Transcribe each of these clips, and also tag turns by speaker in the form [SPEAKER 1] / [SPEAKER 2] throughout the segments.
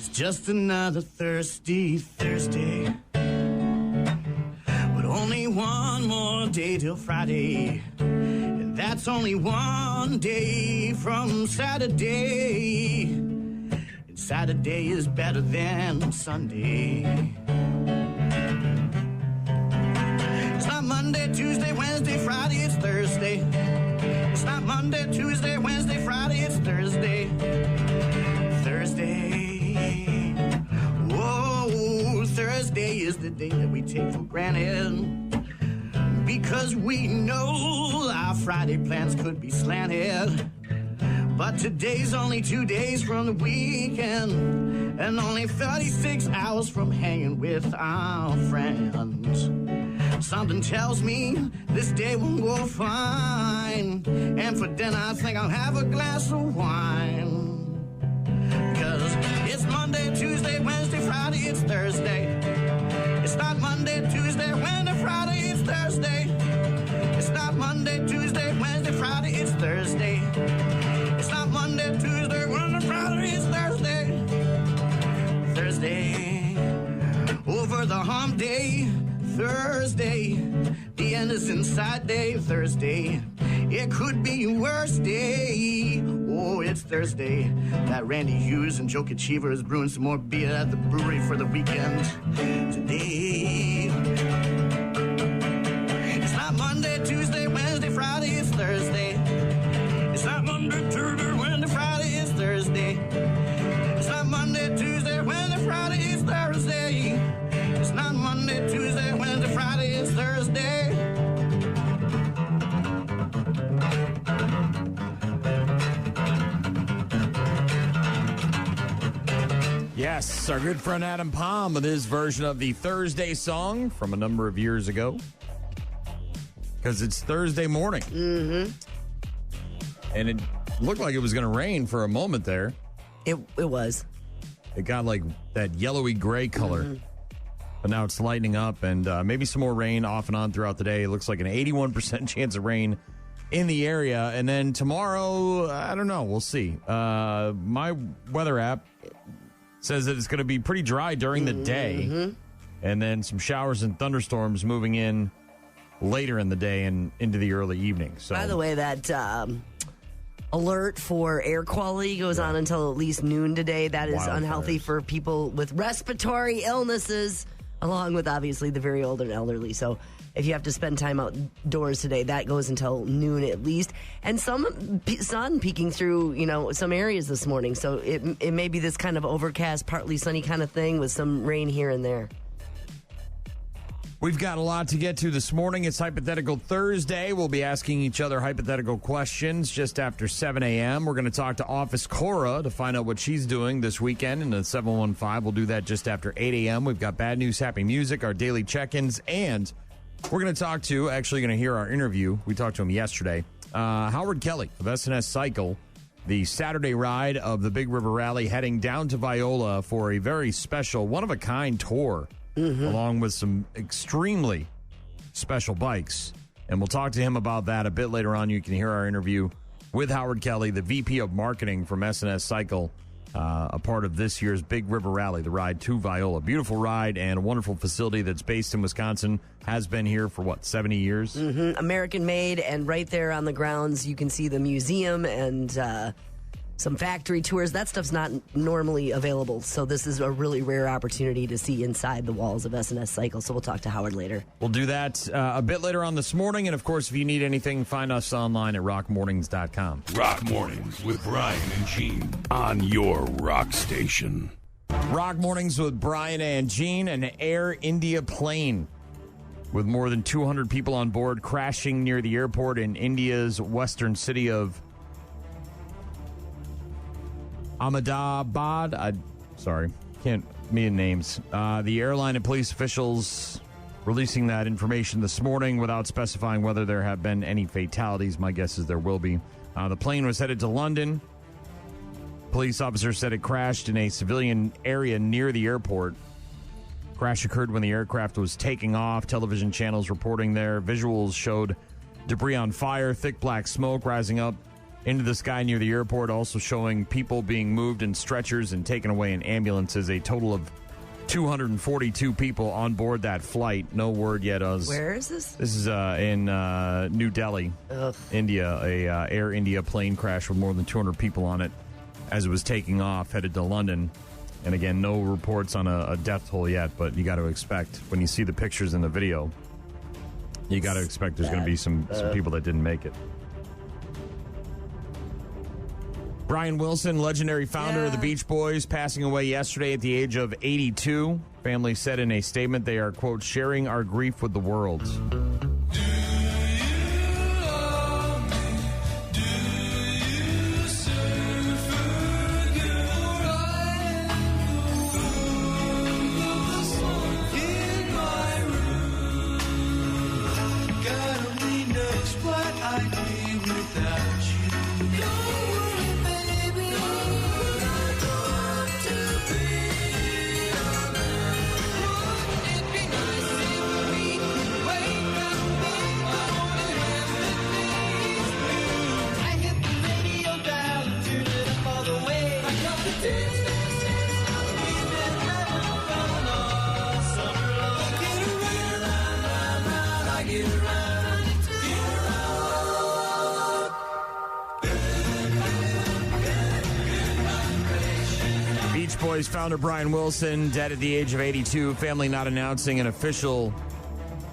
[SPEAKER 1] It's just another thirsty Thursday. But only one more day till Friday. And that's only one day from Saturday. And Saturday is better than Sunday. It's not Monday, Tuesday, Wednesday, Friday, it's Thursday. It's not Monday, Tuesday, Wednesday, Friday, it's Thursday. Thursday. Whoa, Thursday is the day that we take for granted. Because we know our Friday plans could be slanted. But today's only 2 days from the weekend. And only 36 hours from hanging with our friends. Something tells me this day will go fine. And for dinner I think I'll have a glass of wine. Cause it's Monday, Tuesday, Wednesday, Friday, it's Thursday. It's not Monday, Tuesday, Wednesday, Friday, it's Thursday. It's not Monday, Tuesday, Wednesday, Friday, it's Thursday. It's not Monday, Tuesday, Wednesday, Friday, it's Thursday. Thursday. Over the hump day. Thursday, the end is inside day, Thursday. It could be your worst day. Oh, it's Thursday. That Randy Hughes and Joe Achiever is brewing some more beer at the brewery for the weekend today. It's not Monday, Tuesday, Wednesday, Friday, it's Thursday. It's not Monday, Tuesday, Wednesday, Friday, it's Thursday. It's not Monday, Tuesday, Wednesday, Friday, it's Thursday. It's not Monday, Tuesday, Wednesday, Friday, it's Thursday.
[SPEAKER 2] Yes, our good friend Adam Palm with his version of the Thursday song from a number of years ago. Because it's Thursday morning.
[SPEAKER 3] Mm-hmm.
[SPEAKER 2] And it looked like it was going to rain for a moment there.
[SPEAKER 3] It was.
[SPEAKER 2] It got like that yellowy gray color. Mm-hmm. But now it's lightening up, and maybe some more rain off and on throughout the day. It looks like an 81% chance of rain in the area. And then tomorrow, I don't know. We'll see. My weather app says that it's going to be pretty dry during the day. And then some showers and thunderstorms moving in later in the day and into the early evening. So,
[SPEAKER 3] by the way, that alert for air quality goes on until at least noon today. That is unhealthy for people with respiratory illnesses, along with, obviously, the very old and elderly. So if you have to spend time outdoors today, that goes until noon at least. And some sun peeking through, some areas this morning. So it may be this kind of overcast, partly sunny kind of thing with some rain here and there.
[SPEAKER 2] We've got a lot to get to this morning. It's Hypothetical Thursday. We'll be asking each other hypothetical questions just after 7 a.m. We're going to talk to Office Cora to find out what she's doing this weekend in the 715. We'll do that just after 8 a.m. We've got Bad News, Happy Music, our daily check-ins, and we're going to talk to, actually going to hear our interview. We talked to him yesterday. Howard Kelly of SNS Cycle, the Saturday ride of the Big River Rally, heading down to Viola for a very special, one-of-a-kind tour. Along with some extremely special bikes. And we'll talk to him about that a bit later on. You can hear our interview with Howard Kelly, the VP of Marketing from SNS Cycle, a part of this year's Big River Rally, the ride to Viola. Beautiful ride and a wonderful facility that's based in Wisconsin. Has been here for, 70 years?
[SPEAKER 3] American-made, and right there on the grounds, you can see the museum and some factory tours. That stuff's not normally available, so this is a really rare opportunity to see inside the walls of SNS Cycle, so we'll talk to Howard later.
[SPEAKER 2] We'll do that a bit later on this morning, and of course, if you need anything, find us online at rockmornings.com.
[SPEAKER 4] Rock Mornings with Brian and Gene on your rock station.
[SPEAKER 2] Rock Mornings with Brian and Gene, an Air India plane with more than 200 people on board crashing near the airport in India's western city of Ahmedabad. Can't mean names. The airline and police officials releasing that information this morning without specifying whether there have been any fatalities. My guess is there will be. The plane was headed to London. Police officers said it crashed in a civilian area near the airport. Crash occurred when the aircraft was taking off. Television channels reporting there. Visuals showed debris on fire, thick black smoke rising up into the sky near the airport, also showing people being moved in stretchers and taken away in ambulances. A total of 242 people on board that flight. No word yet.
[SPEAKER 3] Where is this?
[SPEAKER 2] This is in New Delhi, India. A Air India plane crash with more than 200 people on it as it was taking off, headed to London. And again, no reports on a death toll yet, but you got to expect, when you see the pictures in the video, you got to expect there's going to be some people that didn't make it. Brian Wilson, legendary founder of the Beach Boys, passing away yesterday at the age of 82. Family said in a statement they are, quote, sharing our grief with the world. Boys founder Brian Wilson, dead at the age of 82. Family not announcing an official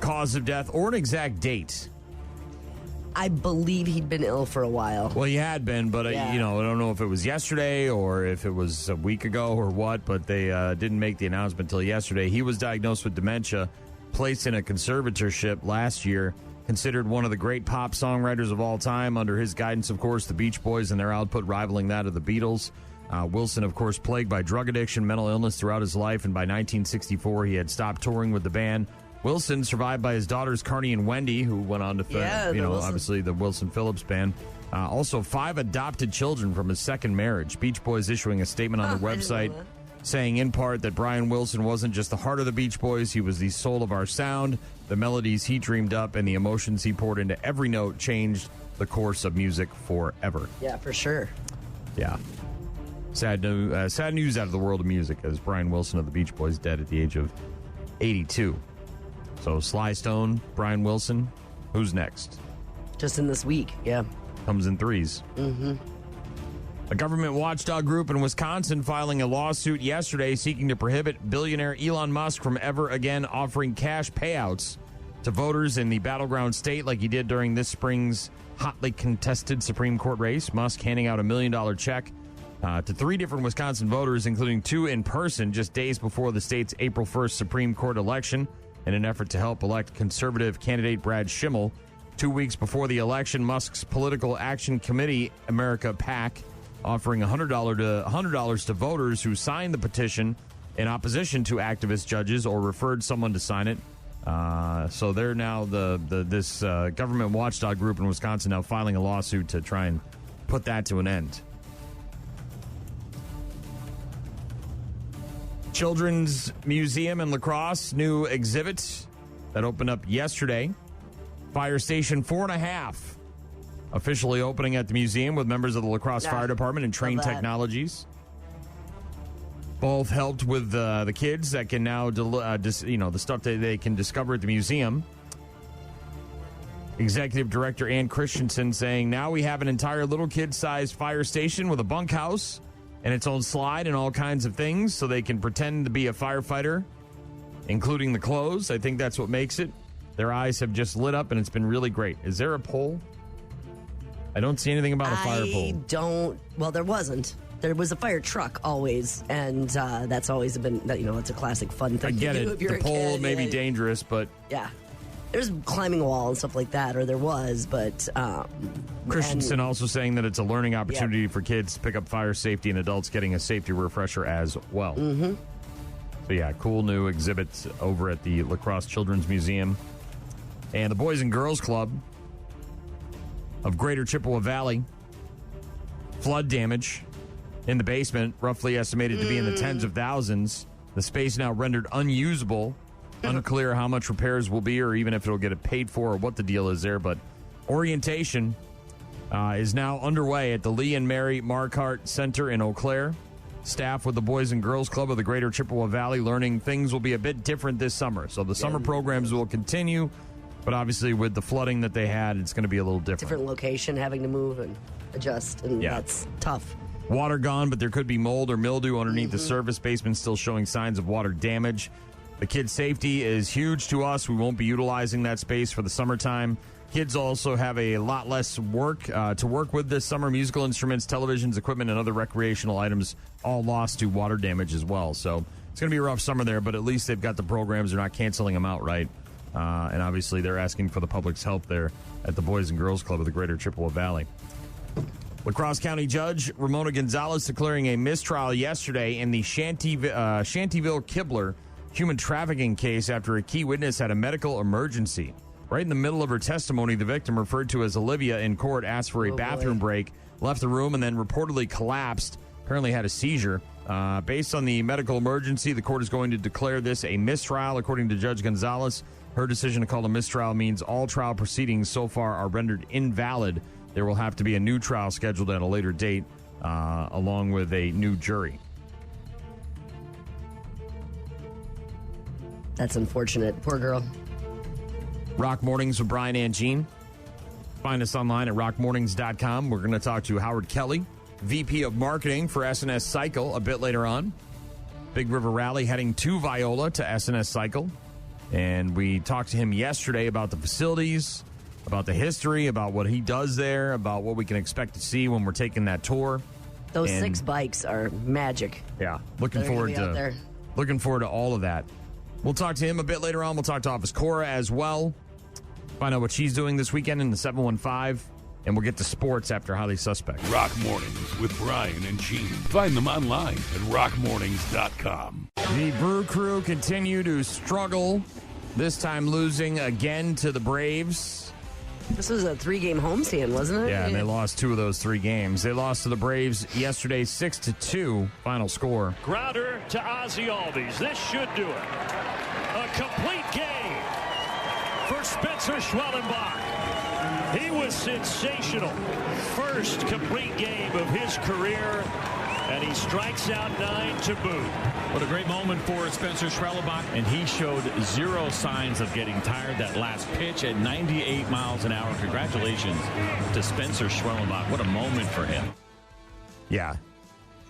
[SPEAKER 2] cause of death or an exact date.
[SPEAKER 3] I believe he'd been ill for a while.
[SPEAKER 2] Well, he had been, but I don't know if it was yesterday or if it was a week ago or what, but they didn't make the announcement until yesterday. He was diagnosed with dementia, placed in a conservatorship last year, considered one of the great pop songwriters of all time. Under his guidance, of course, the Beach Boys and their output rivaling that of the Beatles. Wilson, of course, plagued by drug addiction, mental illness throughout his life, and by 1964, he had stopped touring with the band. Wilson, survived by his daughters, Carney and Wendy, who went on to, obviously the Wilson Phillips band. Also, 5 adopted children from his second marriage. Beach Boys issuing a statement on their website saying, in part, that Brian Wilson wasn't just the heart of the Beach Boys, he was the soul of our sound. The melodies he dreamed up and the emotions he poured into every note changed the course of music forever.
[SPEAKER 3] Yeah, for sure.
[SPEAKER 2] Yeah. Sad news out of the world of music, as Brian Wilson of the Beach Boys dead at the age of 82. So Sly Stone, Brian Wilson, who's next?
[SPEAKER 3] Just in this week, yeah.
[SPEAKER 2] Comes in threes. Mm-hmm. A government watchdog group in Wisconsin filing a lawsuit yesterday seeking to prohibit billionaire Elon Musk from ever again offering cash payouts to voters in the battleground state like he did during this spring's hotly contested Supreme Court race. Musk handing out $1 million check to 3 different Wisconsin voters, including 2 in person, just days before the state's April 1st Supreme Court election, in an effort to help elect conservative candidate Brad Schimmel. 2 weeks before the election, Musk's Political Action Committee, America PAC, offering $100 to voters who signed the petition in opposition to activist judges or referred someone to sign it. So they're now this government watchdog group in Wisconsin now filing a lawsuit to try and put that to an end. Children's Museum in La Crosse, new exhibit that opened up yesterday. Fire Station 4.5 officially opening at the museum with members of the La Crosse Fire Department and Trained Technologies. Both helped with the kids that can now, the stuff that they can discover at the museum. Executive Director Ann Christensen saying, now we have an entire little kid-sized fire station with a bunkhouse and its own slide and all kinds of things so they can pretend to be a firefighter, including the clothes. I think that's what makes it. Their eyes have just lit up, and it's been really great. Is there a pole? I don't see anything about a fire pole.
[SPEAKER 3] Well, there wasn't. There was a fire truck always, and that's always been, it's a classic fun thing
[SPEAKER 2] I get
[SPEAKER 3] to do
[SPEAKER 2] it.
[SPEAKER 3] if you're
[SPEAKER 2] The
[SPEAKER 3] a
[SPEAKER 2] pole
[SPEAKER 3] kid.
[SPEAKER 2] may be dangerous, but...
[SPEAKER 3] Yeah. There's climbing a wall and stuff like that, or there was, but...
[SPEAKER 2] Christensen also saying that it's a learning opportunity for kids to pick up fire safety and adults getting a safety refresher as well. Mm-hmm. So, yeah, cool new exhibits over at the La Crosse Children's Museum. And the Boys and Girls Club of Greater Chippewa Valley. Flood damage in the basement, roughly estimated to be in the tens of thousands. The space now rendered unusable. Unclear how much repairs will be or even if it'll get it paid for or what the deal is there. But orientation is now underway at the Lee and Mary Marquardt Center in Eau Claire. Staff with the Boys and Girls Club of the Greater Chippewa Valley learning things will be a bit different this summer. So the summer programs will continue, but obviously with the flooding that they had, it's going to be a little different.
[SPEAKER 3] Different location, having to move and adjust, and that's tough.
[SPEAKER 2] Water gone, but there could be mold or mildew underneath the surface. Basement still showing signs of water damage. The kids' safety is huge to us. We won't be utilizing that space for the summertime. Kids also have a lot less work to work with this summer. Musical instruments, televisions, equipment, and other recreational items all lost to water damage as well. So it's going to be a rough summer there, but at least they've got the programs. They're not canceling them outright. And obviously they're asking for the public's help there at the Boys and Girls Club of the Greater Chippewa Valley. La Crosse County Judge Ramona Gonzalez declaring a mistrial yesterday in the Shantyville Kibler human trafficking case after a key witness had a medical emergency. Right in the middle of her testimony, the victim, referred to as Olivia, in court asked for a bathroom break, left the room, and then reportedly collapsed, apparently had a seizure. Based on the medical emergency, the court is going to declare this a mistrial, according to Judge Gonzalez. Her decision to call a mistrial means all trial proceedings so far are rendered invalid. There will have to be a new trial scheduled at a later date, along with a new jury.
[SPEAKER 3] That's unfortunate. Poor girl.
[SPEAKER 2] Rock Mornings with Brian and Gene. Find us online at rockmornings.com. We're going to talk to Howard Kelly, VP of Marketing for SNS Cycle, a bit later on. Big River Rally heading to Viola to SNS Cycle. And we talked to him yesterday about the facilities, about the history, about what he does there, about what we can expect to see when we're taking that tour.
[SPEAKER 3] Those 6 bikes are magic.
[SPEAKER 2] Yeah, looking forward to all of that. We'll talk to him a bit later on. We'll talk to Office Cora as well. Find out what she's doing this weekend in the 715. And we'll get to sports after Highly Suspect.
[SPEAKER 4] Rock Mornings with Brian and Gene. Find them online at rockmornings.com.
[SPEAKER 2] The Brew Crew continue to struggle, this time losing again to the Braves.
[SPEAKER 3] This was a 3-game homestand, wasn't it?
[SPEAKER 2] Yeah, and they lost 2 of those 3 games. They lost to the Braves yesterday, 6-2, final score.
[SPEAKER 5] Grounder to Ozzie Albies. This should do it. A complete game for Spencer Schwellenbach. He was sensational. First complete game of his career, and he strikes out 9 to boot.
[SPEAKER 6] What a great moment for Spencer Schwellenbach, and he showed 0 signs of getting tired. That last pitch at 98 miles an hour. Congratulations to Spencer Schwellenbach. What a moment for him.
[SPEAKER 2] Yeah,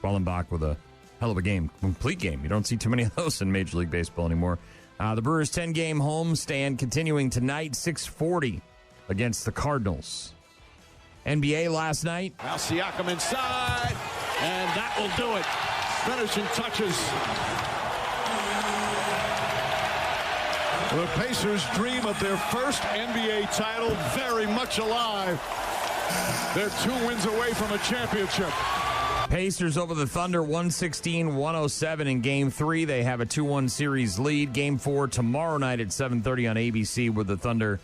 [SPEAKER 2] Schwellenbach with a hell of a game, complete game. You don't see too many of those in Major League Baseball anymore. The Brewers' 10-game homestand continuing tonight, 6:40 against the Cardinals. NBA last night.
[SPEAKER 7] Now Siakam inside, and that will do it. Finishing touches. The Pacers dream of their first NBA title very much alive. They're 2 wins away from a championship.
[SPEAKER 2] Pacers over the Thunder, 116-107 in Game 3. They have a 2-1 series lead. Game 4 tomorrow night at 7:30 on ABC with the Thunder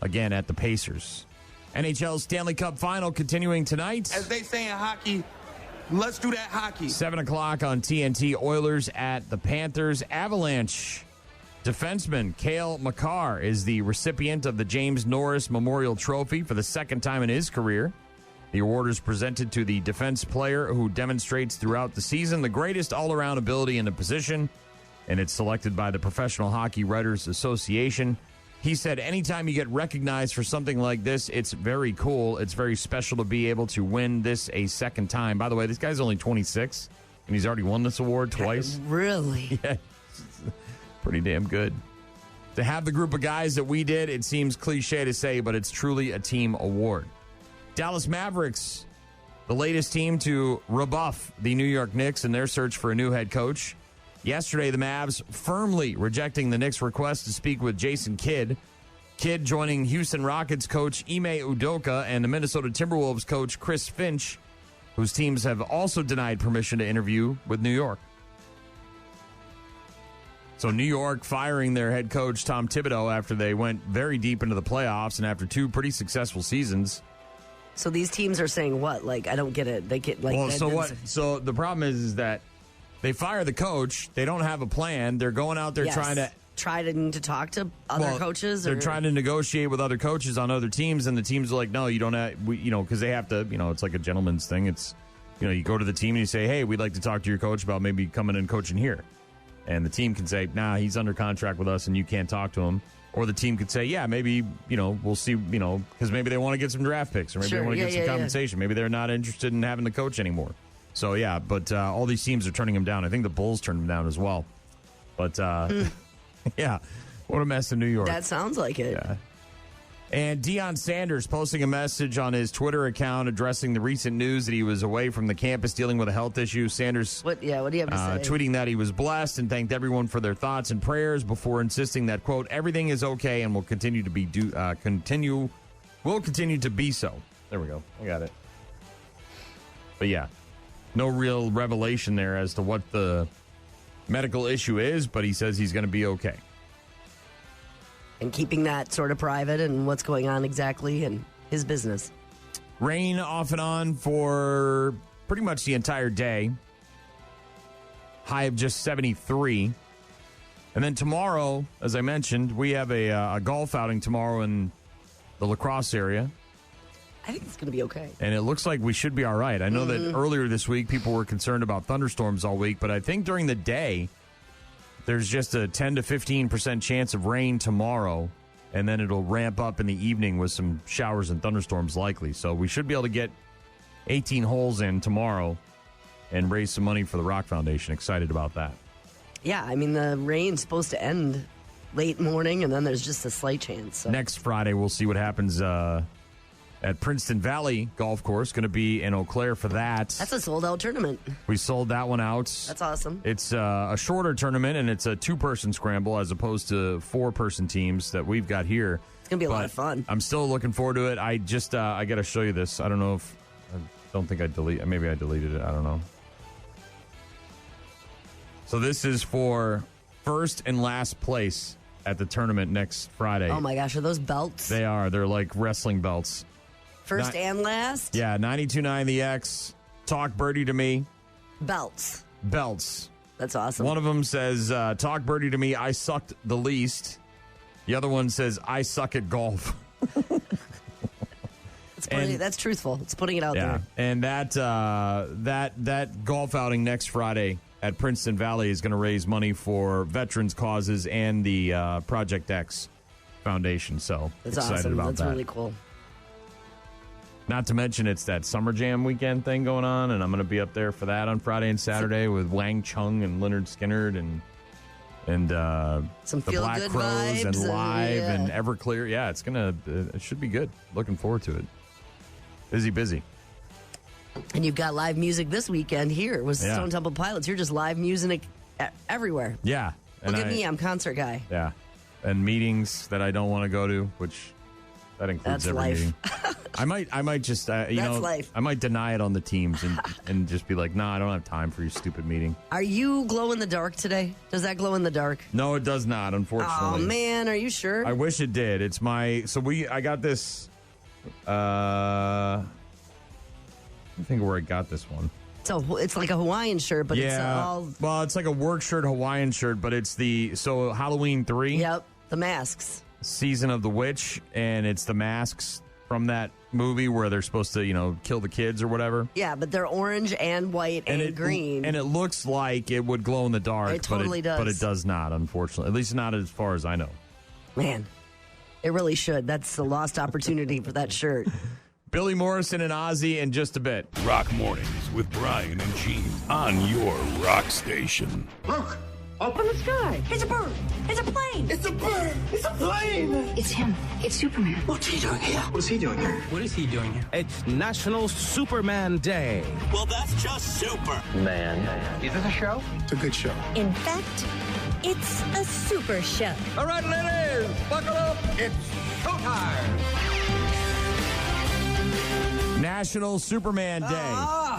[SPEAKER 2] again at the Pacers. NHL Stanley Cup Final continuing tonight.
[SPEAKER 8] As they say in hockey, let's do that hockey.
[SPEAKER 2] 7 o'clock on TNT. Oilers at the Panthers. Avalanche defenseman Cale Makar is the recipient of the James Norris Memorial Trophy for the 2nd time in his career. The award is presented to the defense player who demonstrates throughout the season the greatest all-around ability in the position, and it's selected by the Professional Hockey Writers Association. He said, anytime you get recognized for something like this, it's very cool. It's very special to be able to win this a 2nd time. By the way, this guy's only 26, and he's already won this award twice.
[SPEAKER 3] Really?
[SPEAKER 2] Yeah, pretty damn good. To have the group of guys that we did, it seems cliche to say, but it's truly a team award. Dallas Mavericks, the latest team to rebuff the New York Knicks in their search for a new head coach. Yesterday, the Mavs firmly rejecting the Knicks' request to speak with Jason Kidd. Kidd joining Houston Rockets coach Ime Udoka and the Minnesota Timberwolves coach Chris Finch, whose teams have also denied permission to interview with New York. So New York firing their head coach Tom Thibodeau after they went very deep into the playoffs and after 2 pretty successful seasons.
[SPEAKER 3] So these teams are saying what? Like, I don't get it. They get like.
[SPEAKER 2] Well, so what? So the problem is that they fire the coach. They don't have a plan. They're going out there trying to
[SPEAKER 3] trying to talk to other coaches?
[SPEAKER 2] They're trying to negotiate with other coaches on other teams, and the teams are like, no, you don't have, because they have to, it's like a gentleman's thing. It's, you go to the team and you say, hey, we'd like to talk to your coach about maybe coming and coaching here. And the team can say, nah, he's under contract with us and you can't talk to him. Or the team could say, yeah, maybe, we'll see, because maybe they want to get some draft picks or maybe they want to get some compensation. Maybe they're not interested in having the coach anymore. So, yeah, but all these teams are turning him down. I think the Bulls turned him down as well. But, yeah, what a mess in New York.
[SPEAKER 3] That sounds like it.
[SPEAKER 2] Yeah. And Deion Sanders posting a message on his Twitter account addressing the recent news that he was away from the campus dealing with a health issue. Sanders
[SPEAKER 3] what do you have to say?
[SPEAKER 2] Tweeting that he was blessed and thanked everyone for their thoughts and prayers before insisting that, quote, everything is okay and will continue to be so. There we go. I got it. But yeah, no real revelation there as to what the medical issue is, but he says he's going to be okay.
[SPEAKER 3] And keeping that sort of private and what's going on exactly in his business.
[SPEAKER 2] Rain off and on for pretty much the entire day. High of just 73. And then tomorrow, as I mentioned, we have a golf outing tomorrow in the La Crosse area.
[SPEAKER 3] I think it's going to be okay.
[SPEAKER 2] And it looks like we should be all right. I know that earlier this week people were concerned about thunderstorms all week, but I think during the day there's just a 10 to 15% chance of rain tomorrow, and then it'll ramp up in the evening with some showers and thunderstorms likely. So we should be able to get 18 holes in tomorrow and raise some money for the Rock Foundation. Excited about that.
[SPEAKER 3] Yeah, I mean, the rain's supposed to end late morning, and then there's just a slight chance. So.
[SPEAKER 2] Next Friday, we'll see what happens at Princeton Valley Golf Course. Going to be in Eau Claire for that.
[SPEAKER 3] That's a sold-out tournament.
[SPEAKER 2] We sold that one out.
[SPEAKER 3] That's awesome.
[SPEAKER 2] It's a shorter tournament, and it's a two-person scramble as opposed to four-person teams that we've got here.
[SPEAKER 3] It's going to be a lot of fun.
[SPEAKER 2] I'm still looking forward to it. I just, I got to show you this. I don't know if, I don't think maybe I deleted it. I don't know. So this is for first and last place at the tournament next Friday.
[SPEAKER 3] Oh, my gosh. Are those belts?
[SPEAKER 2] They are. They're like wrestling belts.
[SPEAKER 3] First and last?
[SPEAKER 2] Yeah, 92.9 The X. Talk Birdie to Me.
[SPEAKER 3] Belts.
[SPEAKER 2] That's
[SPEAKER 3] awesome.
[SPEAKER 2] One of them says, talk birdie to me, I sucked the least. The other one says, I suck at golf.
[SPEAKER 3] That's truthful. It's putting it out there.
[SPEAKER 2] And that golf outing next Friday at Princeton Valley is going to raise money for veterans causes and the Project X Foundation. So
[SPEAKER 3] that's
[SPEAKER 2] excited
[SPEAKER 3] awesome.
[SPEAKER 2] about
[SPEAKER 3] that's
[SPEAKER 2] that.
[SPEAKER 3] Really cool.
[SPEAKER 2] Not to mention it's that Summer Jam weekend thing going on, and I'm going to be up there for that on Friday and Saturday with Wang Chung and Leonard Skinner and
[SPEAKER 3] some
[SPEAKER 2] the Black
[SPEAKER 3] good
[SPEAKER 2] Crows
[SPEAKER 3] vibes
[SPEAKER 2] and Live and
[SPEAKER 3] yeah.
[SPEAKER 2] Everclear. Yeah, it should be good. Looking forward to it. Busy.
[SPEAKER 3] And you've got live music this weekend here with Stone Temple Pilots. You're just live music everywhere.
[SPEAKER 2] Yeah.
[SPEAKER 3] Look at me, I'm concert guy.
[SPEAKER 2] Yeah. And meetings that I don't want to go to, which that includes
[SPEAKER 3] That's
[SPEAKER 2] every
[SPEAKER 3] life.
[SPEAKER 2] meeting. I might just,
[SPEAKER 3] life.
[SPEAKER 2] I might deny it on the teams and just be like, nah, I don't have time for your stupid meeting.
[SPEAKER 3] Are you glow in the dark today? Does that glow in the dark?
[SPEAKER 2] No, it does not, unfortunately.
[SPEAKER 3] Oh, man, are you sure?
[SPEAKER 2] I wish it did. It's I got this, I think where I got this one.
[SPEAKER 3] So it's like a Hawaiian shirt, but it's all...
[SPEAKER 2] Well, it's like a work shirt, Hawaiian shirt, but it's Halloween 3.
[SPEAKER 3] Yep, the masks.
[SPEAKER 2] Season of the Witch, and it's the masks from that movie where they're supposed to, kill the kids or whatever.
[SPEAKER 3] Yeah, but they're orange and white and green.
[SPEAKER 2] And it looks like it would glow in the dark.
[SPEAKER 3] It totally does.
[SPEAKER 2] But it does not, unfortunately. At least not as far as I know.
[SPEAKER 3] Man, it really should. That's a lost opportunity for that shirt.
[SPEAKER 2] Billy Morrison and Ozzy in just a bit.
[SPEAKER 4] Rock Mornings with Brian and Gene on your rock station.
[SPEAKER 9] Look! Up in the sky! It's a bird! It's a plane! It's a bird! It's a plane! It's him. It's Superman. What's he doing here? What's he doing here?
[SPEAKER 10] What is he doing here? It's National Superman Day.
[SPEAKER 11] Well, that's just super.
[SPEAKER 10] Man.
[SPEAKER 9] Is this a show?
[SPEAKER 7] It's a good show.
[SPEAKER 12] In fact, it's a super show.
[SPEAKER 10] All right, ladies, buckle up. It's showtime.
[SPEAKER 2] National Superman Day.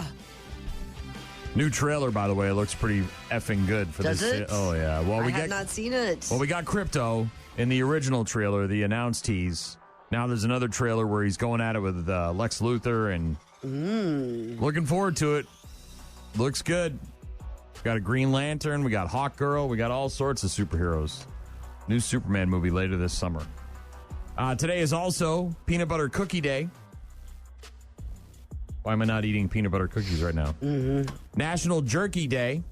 [SPEAKER 2] New trailer, by the way. It looks pretty effing good for
[SPEAKER 3] Does
[SPEAKER 2] this.
[SPEAKER 3] it?
[SPEAKER 2] Oh, yeah. Well,
[SPEAKER 3] I have not seen it.
[SPEAKER 2] Well, we got Crypto in the original trailer, the announced tease. Now there's another trailer where he's going at it with Lex Luthor, and looking forward to it. Looks good. We got a Green Lantern. We got Hawkgirl. We got all sorts of superheroes. New Superman movie later this summer. Today is also Peanut Butter Cookie Day. Why am I not eating peanut butter cookies right now?
[SPEAKER 3] Mm-hmm.
[SPEAKER 2] National Jerky Day.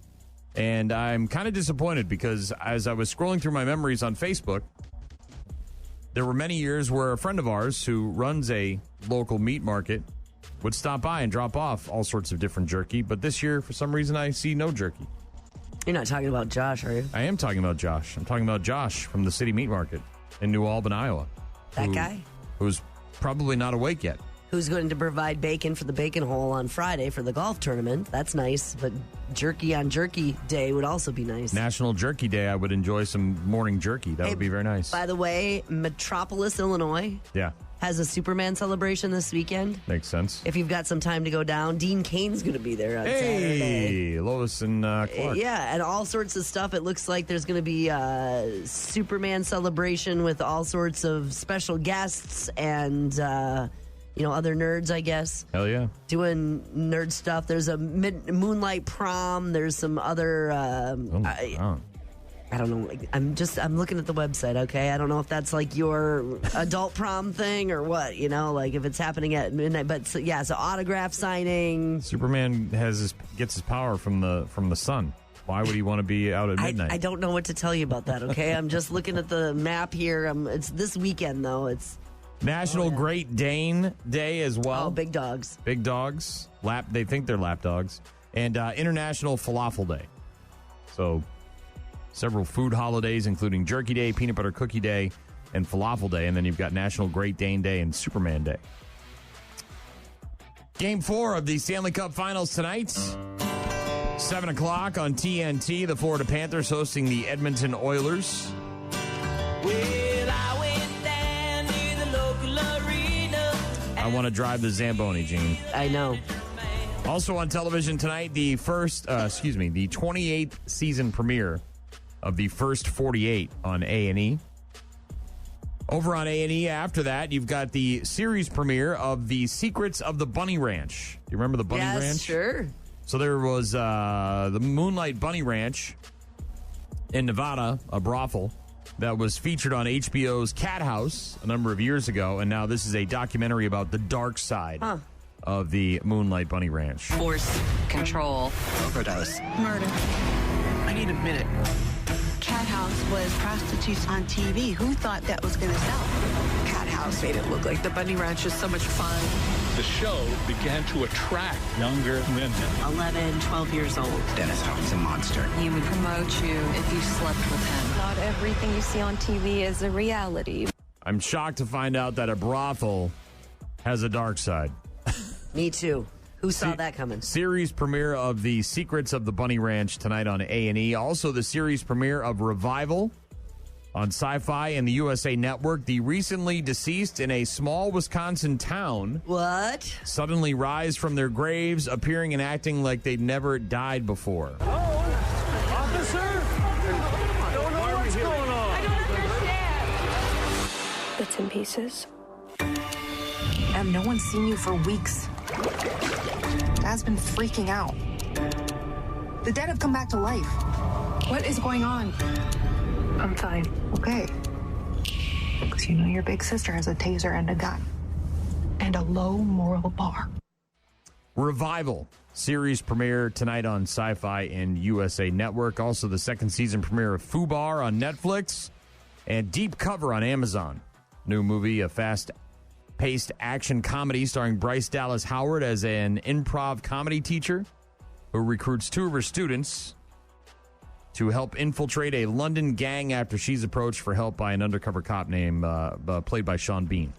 [SPEAKER 2] And I'm kind of disappointed because as I was scrolling through my memories on Facebook, there were many years where a friend of ours who runs a local meat market would stop by and drop off all sorts of different jerky. But this year, for some reason, I see no jerky.
[SPEAKER 3] You're not talking about Josh, are you?
[SPEAKER 2] I am talking about Josh. I'm talking about Josh from the City Meat Market in New Albany, Iowa.
[SPEAKER 3] That guy?
[SPEAKER 2] Who's probably not awake yet.
[SPEAKER 3] Who's going to provide bacon for the bacon hole on Friday for the golf tournament. That's nice, but jerky on Jerky Day would also be nice.
[SPEAKER 2] National Jerky Day, I would enjoy some morning jerky. That would be very nice.
[SPEAKER 3] By the way, Metropolis, Illinois has a Superman celebration this weekend.
[SPEAKER 2] Makes sense.
[SPEAKER 3] If you've got some time to go down, Dean Cain's going to be there on Saturday.
[SPEAKER 2] Hey, Lois and Clark.
[SPEAKER 3] Yeah, and all sorts of stuff. It looks like there's going to be a Superman celebration with all sorts of special guests and... other nerds, I guess.
[SPEAKER 2] Hell yeah.
[SPEAKER 3] Doing nerd stuff. There's a moonlight prom. There's some other... I don't know. I'm looking at the website, okay? I don't know if that's like your adult prom thing or what, like if it's happening at midnight. But so autograph signing.
[SPEAKER 2] Superman gets his power from the sun. Why would he want to be out at midnight?
[SPEAKER 3] I don't know what to tell you about that, okay? I'm just looking at the map here. It's this weekend, though. It's...
[SPEAKER 2] National Great Dane Day as well.
[SPEAKER 3] Oh, big dogs.
[SPEAKER 2] Big dogs. They think they're lap dogs. And International Falafel Day. So, several food holidays, including Jerky Day, Peanut Butter Cookie Day, and Falafel Day. And then you've got National Great Dane Day and Superman Day. Game 4 of the Stanley Cup Finals tonight. 7 o'clock on TNT. The Florida Panthers hosting the Edmonton Oilers. I want to drive the Zamboni, Gene.
[SPEAKER 3] I know.
[SPEAKER 2] Also on television tonight, the 28th season premiere of the First 48 on A&E. Over on A&E after that, you've got the series premiere of The Secrets of the Bunny Ranch. Do you remember the Bunny Ranch?
[SPEAKER 3] Yes, sure.
[SPEAKER 2] So there was the Moonlight Bunny Ranch in Nevada, a brothel that was featured on HBO's Cat House a number of years ago, and now this is a documentary about the dark side of the Moonlight Bunny Ranch.
[SPEAKER 13] Force, control, overdose, murder.
[SPEAKER 14] I need a minute.
[SPEAKER 13] Cat House was prostitutes on TV. Who thought that was going to sell?
[SPEAKER 14] Cat House made it look like the Bunny Ranch is so much fun.
[SPEAKER 15] The show began to attract younger women.
[SPEAKER 13] 11, 12 years old.
[SPEAKER 14] Dennis Hop's a monster.
[SPEAKER 13] He would promote you if you slept with him.
[SPEAKER 16] Not everything you see on TV is a reality.
[SPEAKER 2] I'm shocked to find out that a brothel has a dark side.
[SPEAKER 3] Me too. Who saw that coming?
[SPEAKER 2] Series premiere of The Secrets of the Bunny Ranch tonight on A&E. Also, the series premiere of Revival on Sci-Fi and the USA Network. The recently deceased in a small Wisconsin town.
[SPEAKER 3] What?
[SPEAKER 2] Suddenly rise from their graves, appearing and acting like they'd never died before.
[SPEAKER 17] Hello? Officer? I don't know what's going on. I don't understand.
[SPEAKER 16] Bits and pieces.
[SPEAKER 18] No one's seen you for weeks. Dad's been freaking out. The dead have come back to life. What is going on?
[SPEAKER 16] I'm fine.
[SPEAKER 18] Okay. Because your big sister has a taser and a gun. And a low moral bar.
[SPEAKER 2] Revival. Series premiere tonight on Sci-Fi and USA Network. Also the second season premiere of FUBAR on Netflix. And Deep Cover on Amazon. New movie, a fast-paced action comedy starring Bryce Dallas Howard as an improv comedy teacher who recruits two of her students to help infiltrate a London gang after she's approached for help by an undercover cop named played by Sean Bean.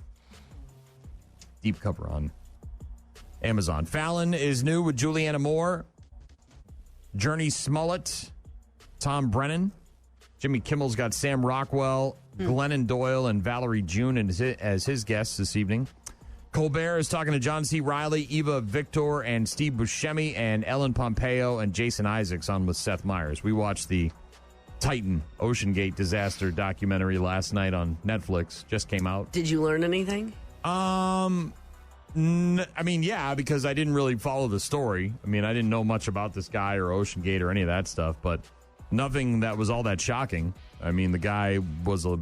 [SPEAKER 2] Deep Cover on Amazon. Fallon is new with Julianne Moore, Journey Smollett, Tom Brennan. Jimmy Kimmel's got Sam Rockwell, Glennon Doyle, and Valerie June as his guests this evening. Colbert is talking to John C. Reilly, Eva Victor, and Steve Buscemi, and Ellen Pompeo and Jason Isaacs on with Seth Meyers. We watched the Titan OceanGate disaster documentary last night on Netflix. Just came out.
[SPEAKER 3] Did you learn anything?
[SPEAKER 2] Yeah, because I didn't really follow the story. I didn't know much about this guy or OceanGate or any of that stuff, but nothing that was all that shocking. I mean, the guy was a,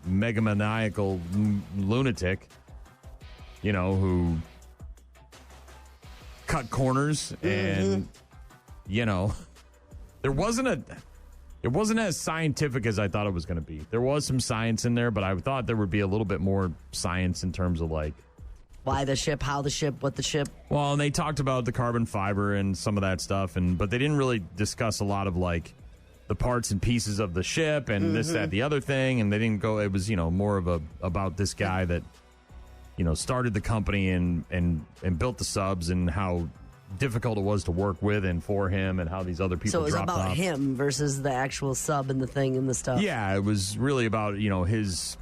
[SPEAKER 2] megamaniacal lunatic, who cut corners and, it wasn't as scientific as I thought it was going to be. There was some science in there, but I thought there would be a little bit more science in terms of
[SPEAKER 3] why the ship, how the ship, what the ship.
[SPEAKER 2] Well, and they talked about the carbon fiber and some of that stuff, but they didn't really discuss a lot of the parts and pieces of the ship and this, that, the other thing. And they didn't go. It was more of about this guy that started the company and built the subs and how difficult it was to work with and for him and how these other people.
[SPEAKER 3] So it was
[SPEAKER 2] dropped
[SPEAKER 3] about
[SPEAKER 2] off.
[SPEAKER 3] him versus the actual sub and the thing and the stuff.
[SPEAKER 2] Yeah, it was really about his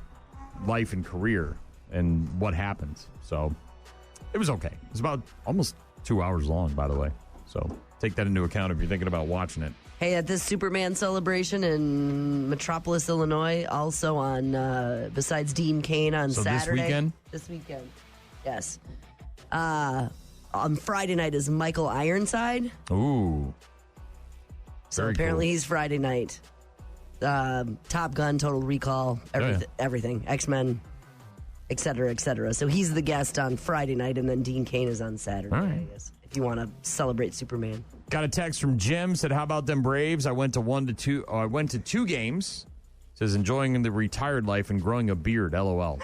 [SPEAKER 2] life and career and what happened. So it was okay. It was about almost 2 hours long, by the way. So take that into account if you're thinking about watching it.
[SPEAKER 3] Hey, at this Superman celebration in Metropolis, Illinois, also on, besides Dean Cain on Saturday. This weekend? Yes. On Friday night is Michael Ironside.
[SPEAKER 2] Ooh.
[SPEAKER 3] So apparently he's Friday night. Top Gun, Total Recall, everything. X-Men, et cetera, et cetera. So he's the guest on Friday night, and then Dean Cain is on Saturday, I guess, if you want to celebrate Superman.
[SPEAKER 2] Got a text from Jim, said, how about them Braves? I went to 2 games. Says, enjoying the retired life and growing a beard, LOL.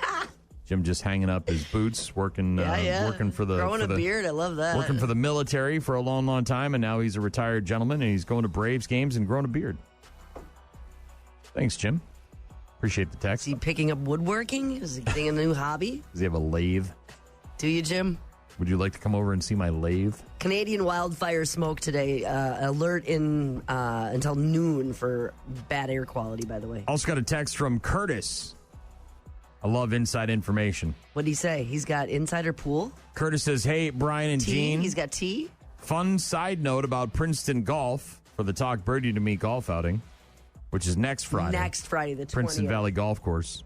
[SPEAKER 2] Jim just hanging up his boots, working for the...
[SPEAKER 3] Growing a beard, I love that.
[SPEAKER 2] Working for the military for a long, long time, and now he's a retired gentleman, and he's going to Braves games and growing a beard. Thanks, Jim. Appreciate the text.
[SPEAKER 3] Is he picking up woodworking? Is he getting a new hobby?
[SPEAKER 2] Does he have a lathe?
[SPEAKER 3] Do you, Jim?
[SPEAKER 2] Would you like to come over and see my lathe?
[SPEAKER 3] Canadian wildfire smoke today. Alert until noon for bad air quality, by the way.
[SPEAKER 2] Also got a text from Curtis. I love inside information.
[SPEAKER 3] What did he say? He's got insider pool?
[SPEAKER 2] Curtis says, hey, Brian and Gene.
[SPEAKER 3] He's got tea?
[SPEAKER 2] Fun side note about Princeton Golf for the Talk Birdie to Me golf outing, which is next Friday.
[SPEAKER 3] Next Friday, the 20th.
[SPEAKER 2] Princeton Valley Golf Course.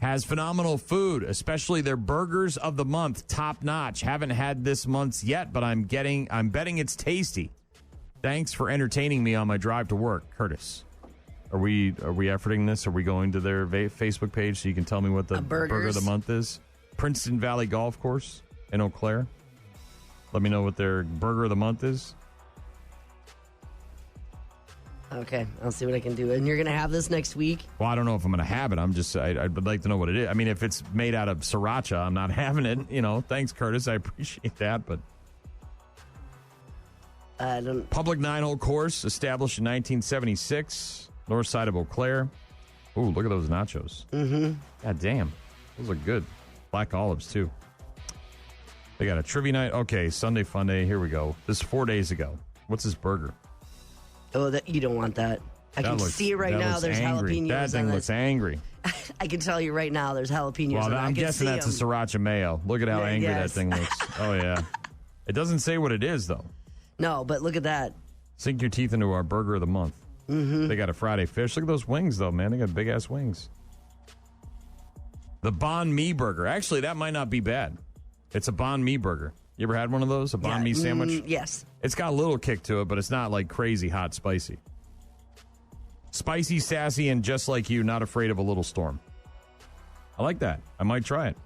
[SPEAKER 2] Has phenomenal food, especially their burgers of the month, top notch. Haven't had this month's yet, but I'm betting it's tasty. Thanks for entertaining me on my drive to work, Curtis. Are we efforting this? Are we going to their Facebook page so you can tell me what the burger of the month is? Princeton Valley Golf Course in Eau Claire. Let me know what their burger of the month is.
[SPEAKER 3] Okay, I'll see what I can do. And you're going to have this next week?
[SPEAKER 2] Well, I don't know if I'm going to have it. I'd like to know what it is. I mean, if it's made out of sriracha, I'm not having it. Thanks, Curtis. I appreciate that, but... Public 9-hole course established in 1976. North side of Eau Claire. Ooh, look at those nachos.
[SPEAKER 3] Mm-hmm.
[SPEAKER 2] God damn. Those are good. Black olives, too. They got a trivia night. Okay, Sunday Fun Day. Here we go. This is 4 days ago. What's this burger?
[SPEAKER 3] Oh, you don't want that. I can see it right now. There's jalapenos.
[SPEAKER 2] That thing looks angry.
[SPEAKER 3] I can tell you right now there's jalapenos.
[SPEAKER 2] Well, I'm guessing that's a sriracha mayo. Look at how angry that thing looks. Oh, yeah. It doesn't say what it is, though.
[SPEAKER 3] No, but look at that.
[SPEAKER 2] Sink your teeth into our burger of the month.
[SPEAKER 3] Mm-hmm.
[SPEAKER 2] They got a Friday fish. Look at those wings, though, man. They got big-ass wings. The banh mi burger. Actually, that might not be bad. It's a banh mi burger. You ever had one of those? A banh mi sandwich?
[SPEAKER 3] Yes.
[SPEAKER 2] It's got a little kick to it, but it's not like crazy hot spicy. Spicy, sassy, and just like you, not afraid of a little storm. I like that. I might try it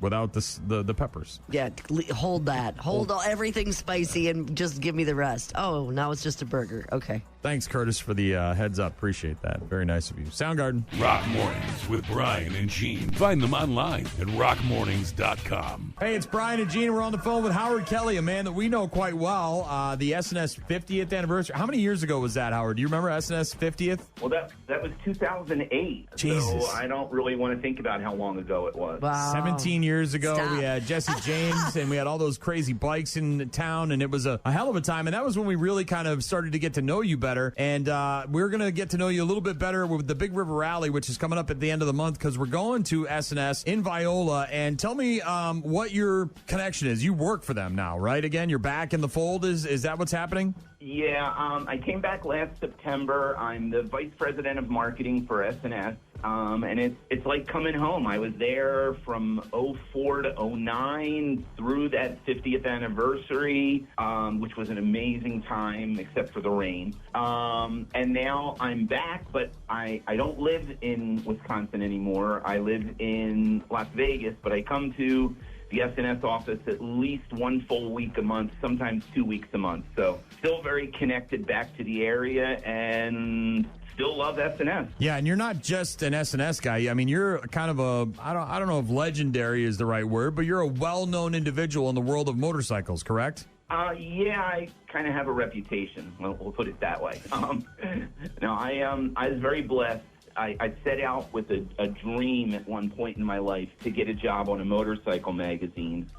[SPEAKER 2] without the peppers.
[SPEAKER 3] Yeah, hold that. Hold everything spicy and just give me the rest. Oh, now it's just a burger. Okay.
[SPEAKER 2] Thanks, Curtis, for the heads up. Appreciate that. Very nice of you. Soundgarden.
[SPEAKER 4] Rock Mornings with Brian and Gene. Find them online at rockmornings.com.
[SPEAKER 2] Hey, it's Brian and Gene. We're on the phone with Howard Kelly, a man that we know quite well. The SNS 50th anniversary. How many years ago was that, Howard? Do you remember SNS 50th?
[SPEAKER 19] Well, that was 2008.
[SPEAKER 2] Jesus.
[SPEAKER 19] So I don't really want to think about how long ago it was.
[SPEAKER 3] Wow.
[SPEAKER 2] 17 years ago, we had Jesse James, and we had all those crazy bikes in town, and it was a hell of a time. And that was when we really kind of started to get to know you better. And we're going to get to know you a little bit better with the Big River Rally, which is coming up at the end of the month, because we're going to SNS in Viola. And tell me what your connection is. You work for them now, right? Again, you're back in the fold. Is that what's happening?
[SPEAKER 19] Yeah, I came back last September. I'm the vice president of marketing for SNS. And it's like coming home. I was there from 04 to 09 through that 50th anniversary, which was an amazing time, except for the rain. And now I'm back, but I don't live in Wisconsin anymore. I live in Las Vegas, but I come to the SNS office at least one full week a month, sometimes 2 weeks a month. So still very connected back to the area and still love SNS.
[SPEAKER 2] Yeah, and you're not just an SNS guy. I mean, you're kind of I don't know if legendary is the right word, but you're a well-known individual in the world of motorcycles, correct?
[SPEAKER 19] Yeah, I kind of have a reputation. We'll put it that way. No, I was very blessed. I set out with a dream at one point in my life to get a job on a motorcycle magazine.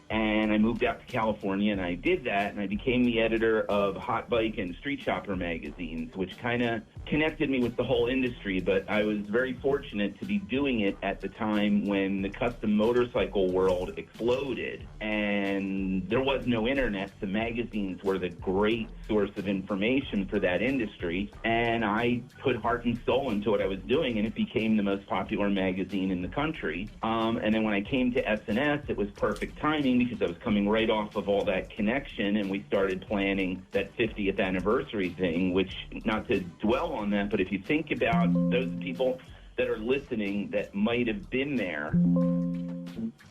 [SPEAKER 19] And I moved out to California, and I did that, and I became the editor of Hot Bike and Street Shopper magazines, which kind of connected me with the whole industry. But I was very fortunate to be doing it at the time when the custom motorcycle world exploded, and there was no internet. The magazines were the great source of information for that industry, and I put heart and soul into what I was doing, and it became the most popular magazine in the country. And then when I came to SNS, it was perfect timing, because I was coming right off of all that connection, and we started planning that 50th anniversary thing, which, not to dwell on that, but if you think about those people that are listening that might have been there,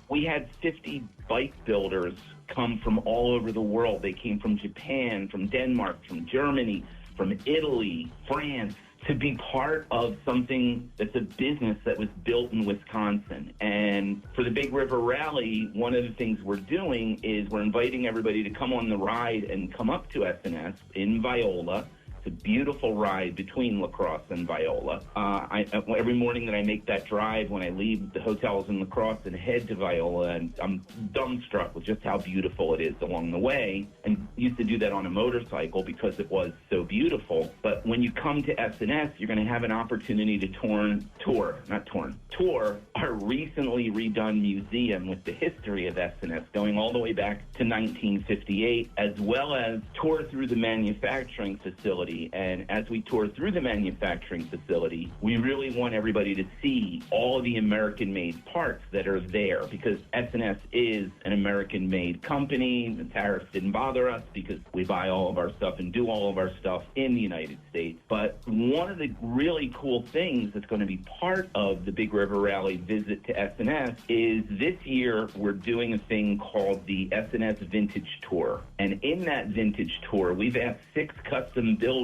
[SPEAKER 19] we had 50 bike builders come from all over the world. They came from Japan, from Denmark, from Germany, from Italy, France, to be part of something that's a business that was built in Wisconsin. And for the Big River Rally, one of the things we're doing is we're inviting everybody to come on the ride and come up to SNS in Viola. It's a beautiful ride between La Crosse and Viola. Every morning that I make that drive, when I leave the hotels in La Crosse and head to Viola, and I'm dumbstruck with just how beautiful it is along the way. And used to do that on a motorcycle because it was so beautiful. But when you come to SNS, you're going to have an opportunity to tour our recently redone museum with the history of SNS, going all the way back to 1958, as well as tour through the manufacturing facility. And as we tour through the manufacturing facility, we really want everybody to see all of the American-made parts that are there, because SNS is an American-made company. The tariffs didn't bother us because we buy all of our stuff and do all of our stuff in the United States. But one of the really cool things that's going to be part of the Big River Rally visit to SNS is this year we're doing a thing called the SNS Vintage Tour. And in that Vintage Tour, we've asked 6 custom builders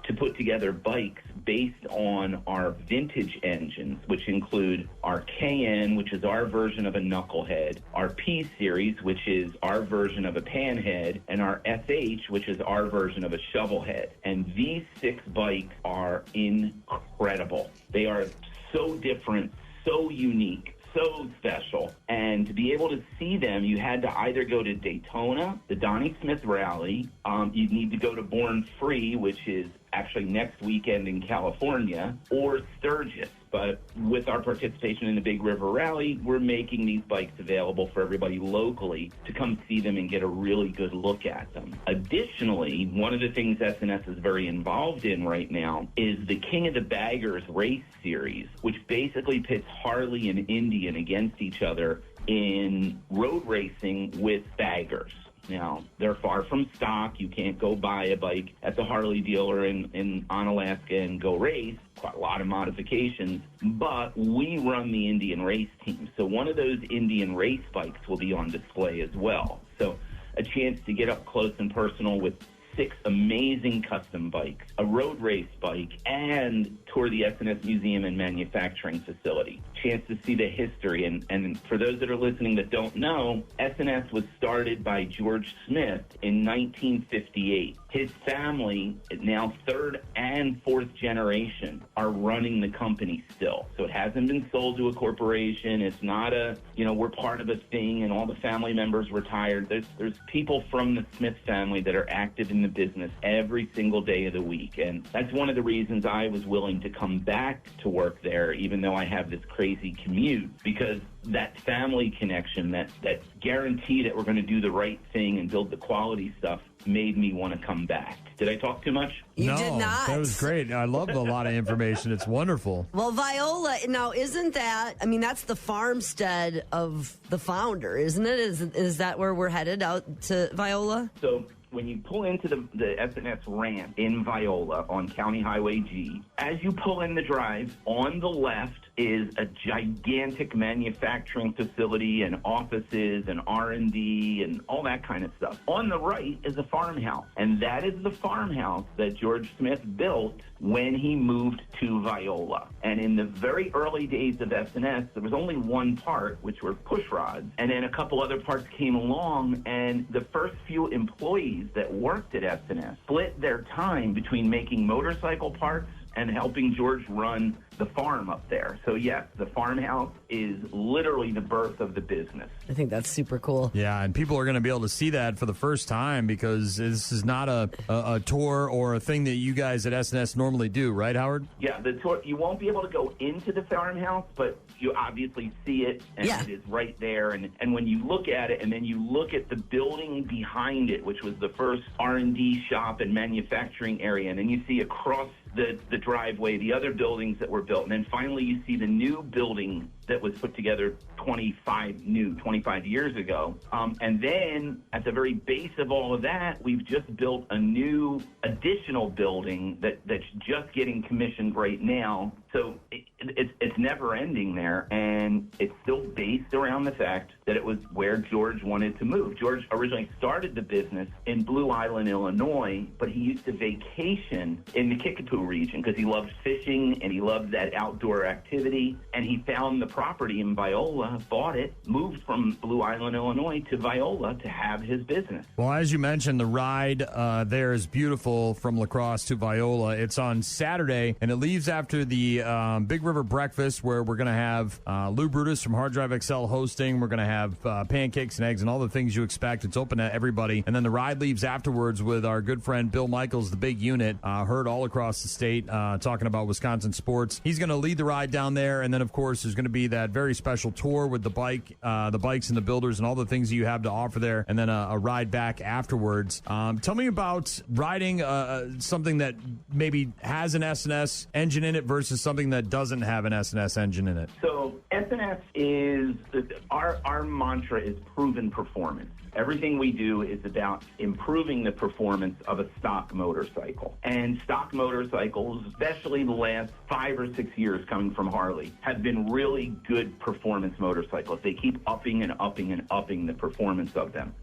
[SPEAKER 19] to put together bikes based on our vintage engines, which include our KN, which is our version of a knucklehead, our P-Series, which is our version of a panhead, and our SH, which is our version of a shovelhead. And these 6 bikes are incredible. They are so different, so unique, so special. And to be able to see them, you had to either go to Daytona, the Donnie Smith Rally, you'd need to go to Born Free, which is actually next weekend in California, or Sturgis. But with our participation in the Big River Rally, we're making these bikes available for everybody locally to come see them and get a really good look at them. Additionally, one of the things SNS is very involved in right now is the King of the Baggers race series, which basically pits Harley and Indian against each other in road racing with baggers. Now, they're far from stock. You can't go buy a bike at the Harley dealer on Alaska and go race. Quite a lot of modifications. But we run the Indian race team. So one of those Indian race bikes will be on display as well. So a chance to get up close and personal with 6 amazing custom bikes, a road race bike, and tour the SNS Museum and Manufacturing Facility. Chance to see the history. And for those that are listening that don't know, SNS was started by George Smith in 1958. His family, now 3rd and 4th generation, are running the company still. So it hasn't been sold to a corporation. It's not we're part of a thing and all the family members retired. There's people from the Smith family that are active in the business every single day of the week. And that's one of the reasons I was willing to come back to work there, even though I have this crazy commute, because that family connection, that guarantee that we're going to do the right thing and build the quality stuff, made me want to come back. Did I talk too much?
[SPEAKER 3] You did not.
[SPEAKER 2] That was great. I love a lot of information. It's wonderful.
[SPEAKER 3] Well, Viola, now isn't that, I mean, that's the farmstead of the founder, isn't it? Is that where we're headed out to Viola?
[SPEAKER 19] So when you pull into the S&S ramp in Viola on County Highway G, as you pull in the drive, on the left is a gigantic manufacturing facility and offices and R&D and all that kind of stuff. On the right is a farmhouse, and that is the farmhouse that George Smith built when he moved to Viola. And in the very early days of S&S, there was only one part, which were push rods, and then a couple other parts came along, and the first few employees that worked at S&S split their time between making motorcycle parts and helping George run the farm up there. So yes, the farmhouse is literally the birth of the business.
[SPEAKER 3] I think that's super cool.
[SPEAKER 2] Yeah, and people are going to be able to see that for the first time because this is not a tour or a thing that you guys at S&S normally do, right, Howard?
[SPEAKER 19] Yeah, the tour, you won't be able to go into the farmhouse, but you obviously see it, and it is right there. And when you look at it, and then you look at the building behind it, which was the first R&D shop and manufacturing area, and then you see across the driveway the other buildings that were built, and then finally you see the new building that was put together 25 years ago. And then at the very base of all of that, we've just built a new additional building that's just getting commissioned right now. So it's never ending there, and it's still based around the fact that it was where George wanted to move. George originally started the business in Blue Island, Illinois, but he used to vacation in the Kickapoo region because he loved fishing and he loved that outdoor activity, and he found the property in Viola, bought it, moved from Blue Island, Illinois to Viola to have his business.
[SPEAKER 2] Well, as you mentioned, the ride there is beautiful from La Crosse to Viola. It's on Saturday, and it leaves after the Big River Breakfast, where we're going to have Lou Brutus from Hard Drive XL hosting. We're going to have pancakes and eggs and all the things you expect. It's open to everybody. And then the ride leaves afterwards with our good friend Bill Michaels, the Big Unit, heard all across the state talking about Wisconsin sports. He's going to lead the ride down there, and then, of course, there's going to be that very special tour with the bikes and the builders and all the things that you have to offer there, and then a ride back afterwards. Tell me about riding something that maybe has an S&S engine in it versus something that doesn't have an S&S engine in it.
[SPEAKER 19] So S&S is, our mantra is proven performance. Everything we do is about improving the performance of a stock motorcycle. And stock motorcycles, especially the last 5 or 6 years coming from Harley, have been really good performance motorcycles. They keep upping and upping and upping the performance of them.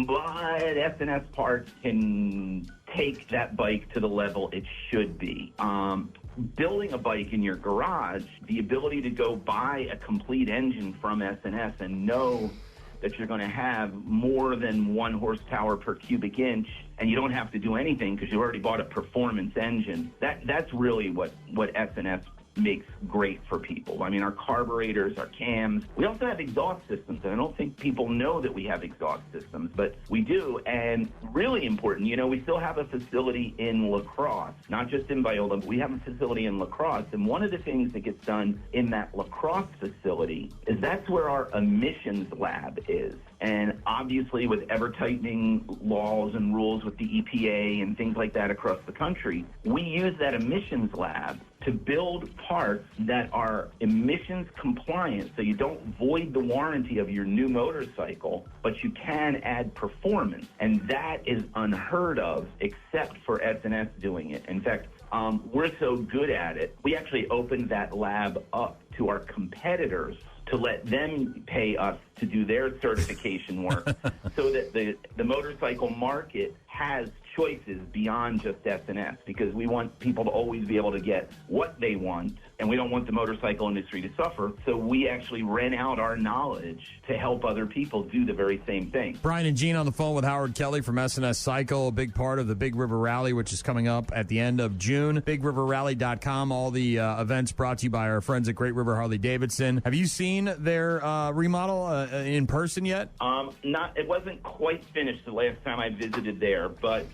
[SPEAKER 19] But S&S parts can take that bike to the level it should be. Building a bike in your garage, the ability to go buy a complete engine from S&S and know that you're going to have more than 1 horsepower per cubic inch, and you don't have to do anything because you already bought a performance engine. That's really what S&S makes great for people. I mean, our carburetors, our cams. We also have exhaust systems, and I don't think people know that we have exhaust systems, but we do. And really important, we still have a facility in La Crosse, not just in Viola, but we have a facility in La Crosse. And one of the things that gets done in that La Crosse facility is that's where our emissions lab is. And obviously, with ever-tightening laws and rules with the EPA and things like that across the country, we use that emissions lab to build parts that are emissions compliant, so you don't void the warranty of your new motorcycle, but you can add performance. And that is unheard of except for S&S doing it. In fact, we're so good at it, we actually opened that lab up to our competitors to let them pay us to do their certification work so that the motorcycle market has choices beyond just S&S, because we want people to always be able to get what they want, and we don't want the motorcycle industry to suffer. So we actually rent out our knowledge to help other people do the very same thing.
[SPEAKER 2] Brian and Gene on the phone with Howard Kelly from S&S Cycle, a big part of the Big River Rally, which is coming up at the end of June. BigRiverRally.com, all the events brought to you by our friends at Great River Harley Davidson. Have you seen their remodel in person yet?
[SPEAKER 19] It wasn't quite finished the last time I visited there, but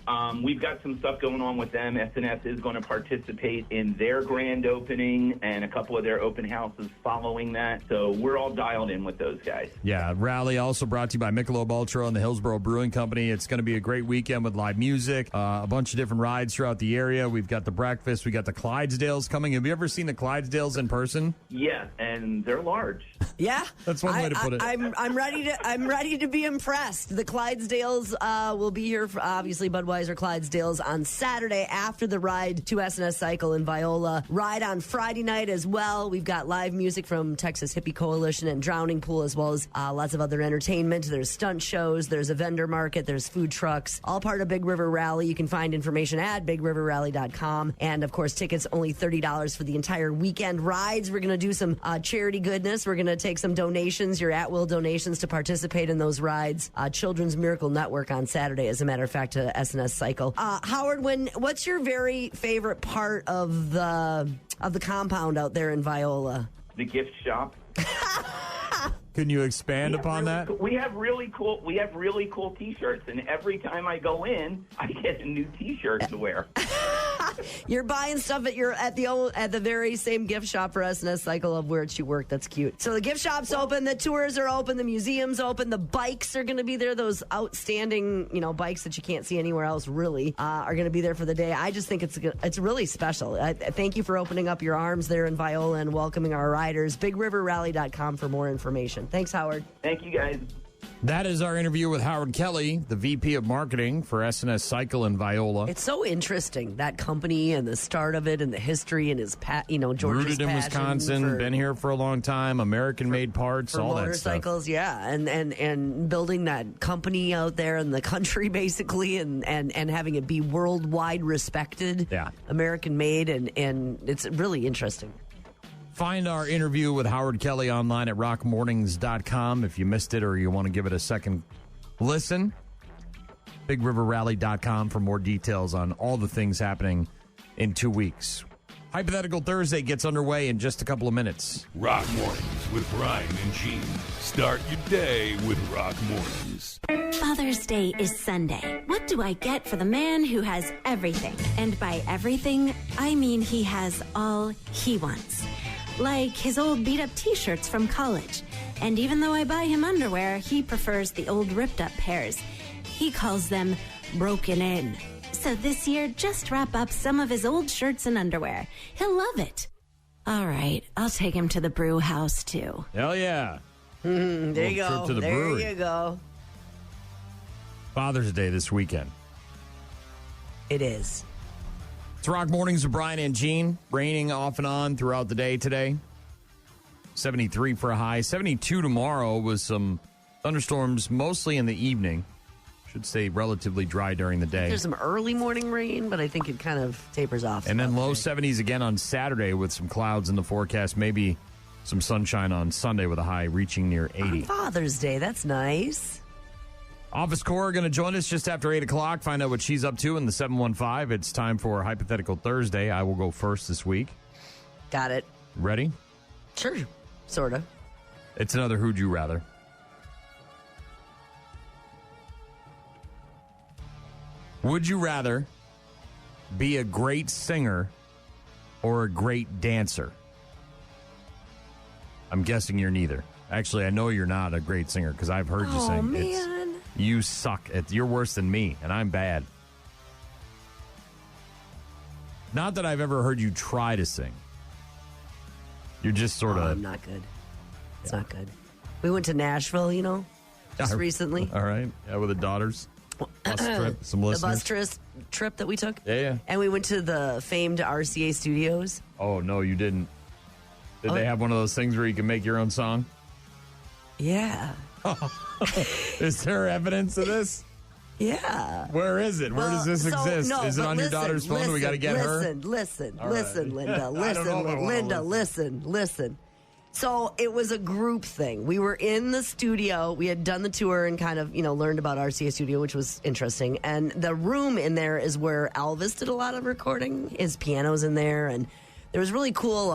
[SPEAKER 19] We've got some stuff going on with them. SNS is going to participate in their grand opening and a couple of their open houses following that. So we're all dialed in with those guys.
[SPEAKER 2] Yeah, rally also brought to you by Michelob Ultra and the Hillsborough Brewing Company. It's going to be a great weekend with live music, a bunch of different rides throughout the area. We've got the breakfast. We got the Clydesdales coming. Have you ever seen the Clydesdales in person?
[SPEAKER 19] Yeah, and they're large.
[SPEAKER 3] Yeah,
[SPEAKER 2] that's one way to put it.
[SPEAKER 3] I'm ready to be impressed. The Clydesdales will be here for obviously Budweiser Clydesdales on Saturday after the ride to SNS Cycle in Viola. Ride on Friday night as well. We've got live music from Texas Hippie Coalition and Drowning Pool, as well as lots of other entertainment. There's stunt shows. There's a vendor market. There's food trucks. All part of Big River Rally. You can find information at bigriverrally.com. And of course, tickets only $30 for the entire weekend rides. We're going to do some charity goodness. We're going to take some donations, your at-will donations to participate in those rides. Children's Miracle Network on Saturday, as a matter of fact, to SNS Cycle. Howard, what's your very favorite part of the compound out there in Viola?
[SPEAKER 19] The gift shop.
[SPEAKER 2] Can you expand upon that?
[SPEAKER 19] We have really cool T-shirts, and every time I go in, I get a new T-shirt to wear.
[SPEAKER 3] You're buying stuff at the very same gift shop for SNS Cycle of where you work. That's cute. So the gift shop's open, the tours are open, the museum's open, the bikes are going to be there. Those outstanding, bikes that you can't see anywhere else really are going to be there for the day. I just think it's really special. Thank you for opening up your arms there in Viola and welcoming our riders. BigRiverRally.com for more information. Thanks, Howard.
[SPEAKER 19] Thank you, guys.
[SPEAKER 2] That is our interview with Howard Kelly, the VP of Marketing for SNS Cycle in Viola.
[SPEAKER 3] It's so interesting, that company and the start of it and the history and his, George's
[SPEAKER 2] rooted in Wisconsin, been here for a long time, American-made parts, all that stuff.
[SPEAKER 3] Motorcycles, yeah, and building that company out there in the country, basically, and having it be worldwide respected, American-made, and it's really interesting.
[SPEAKER 2] Find our interview with Howard Kelly online at rockmornings.com if you missed it or you want to give it a second listen. BigRiverRally.com for more details on all the things happening in 2 weeks. Hypothetical Thursday gets underway in just a couple of minutes.
[SPEAKER 4] Rock Mornings with Brian and Gene. Start your day with Rock Mornings.
[SPEAKER 12] Father's Day is Sunday. What do I get for the man who has everything? And by everything, I mean he has all he wants. Like his old beat-up T-shirts from college. And even though I buy him underwear, he prefers the old ripped-up pairs. He calls them broken in. So this year, just wrap up some of his old shirts and underwear. He'll love it. All right, I'll take him to the brew house, too.
[SPEAKER 2] Hell yeah.
[SPEAKER 3] There you go.
[SPEAKER 2] Trip to the brewery.
[SPEAKER 3] There you go.
[SPEAKER 2] Father's Day this weekend.
[SPEAKER 3] It is.
[SPEAKER 2] It's Rock Mornings with Brian and Gene. Raining off and on throughout the day today. 73 for a high. 72 tomorrow with some thunderstorms mostly in the evening. Should stay relatively dry during the day.
[SPEAKER 3] There's some early morning rain, but I think it kind of tapers off.
[SPEAKER 2] And then low 70s again on Saturday with some clouds in the forecast. Maybe some sunshine on Sunday with a high reaching near 80.
[SPEAKER 3] On Father's Day, that's nice.
[SPEAKER 2] Office Cora going to join us just after 8 o'clock. Find out what she's up to in the 715. It's time for Hypothetical Thursday. I will go first this week.
[SPEAKER 3] Got it.
[SPEAKER 2] Ready?
[SPEAKER 3] Sure. Sort of.
[SPEAKER 2] It's another Who'd You Rather. Would you rather be a great singer or a great dancer? I'm guessing you're neither. Actually, I know you're not a great singer because I've heard you sing.
[SPEAKER 3] Man.
[SPEAKER 2] You suck. You're worse than me, and I'm bad. Not that I've ever heard you try to sing. You're just sort of...
[SPEAKER 3] I'm not good. It's not good. We went to Nashville, just recently.
[SPEAKER 2] All right. Yeah, with the daughters. Bus trip, some listeners.
[SPEAKER 3] The bus trip that we took.
[SPEAKER 2] Yeah.
[SPEAKER 3] And we went to the famed RCA studios.
[SPEAKER 2] Oh, no, you didn't. Did they have one of those things where you can make your own song?
[SPEAKER 3] Yeah.
[SPEAKER 2] Is there evidence of this?
[SPEAKER 3] Yeah.
[SPEAKER 2] Where is it? Where does this exist?
[SPEAKER 3] No,
[SPEAKER 2] is it on your daughter's phone? We got to get her?
[SPEAKER 3] Listen, Linda. Listen. So it was a group thing. We were in the studio. We had done the tour and kind of, learned about RCA Studio, which was interesting. And the room in there is where Elvis did a lot of recording. His piano's in there. And there was really cool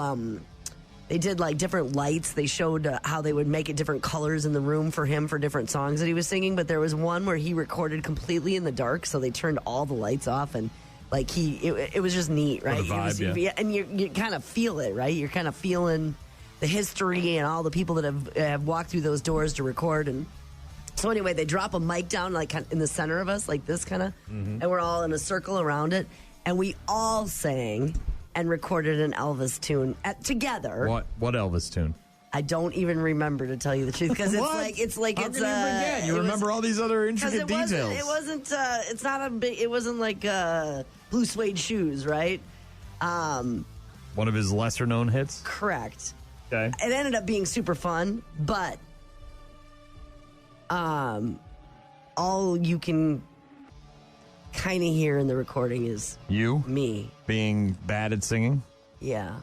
[SPEAKER 3] They did like different lights. They showed how they would make it different colors in the room for him for different songs that he was singing. But there was one where he recorded completely in the dark, so they turned all the lights off, and like it was just neat, right?
[SPEAKER 2] What a vibe,
[SPEAKER 3] and you kind of feel it, right? You're kind of feeling the history and all the people that have walked through those doors to record. And so anyway, they drop a mic down like in the center of us, like this kind of, and we're all in a circle around it, and we all sang and recorded an Elvis tune together.
[SPEAKER 2] What Elvis tune?
[SPEAKER 3] I don't even remember, to tell you the truth, because
[SPEAKER 2] How can you forget? You remember all these other intricate details.
[SPEAKER 3] It wasn't like Blue Suede Shoes, right?
[SPEAKER 2] One of his lesser known hits?
[SPEAKER 3] Correct.
[SPEAKER 2] Okay.
[SPEAKER 3] It ended up being super fun, but all you can kind of hear in the recording is me
[SPEAKER 2] being bad at singing.
[SPEAKER 3] Yeah,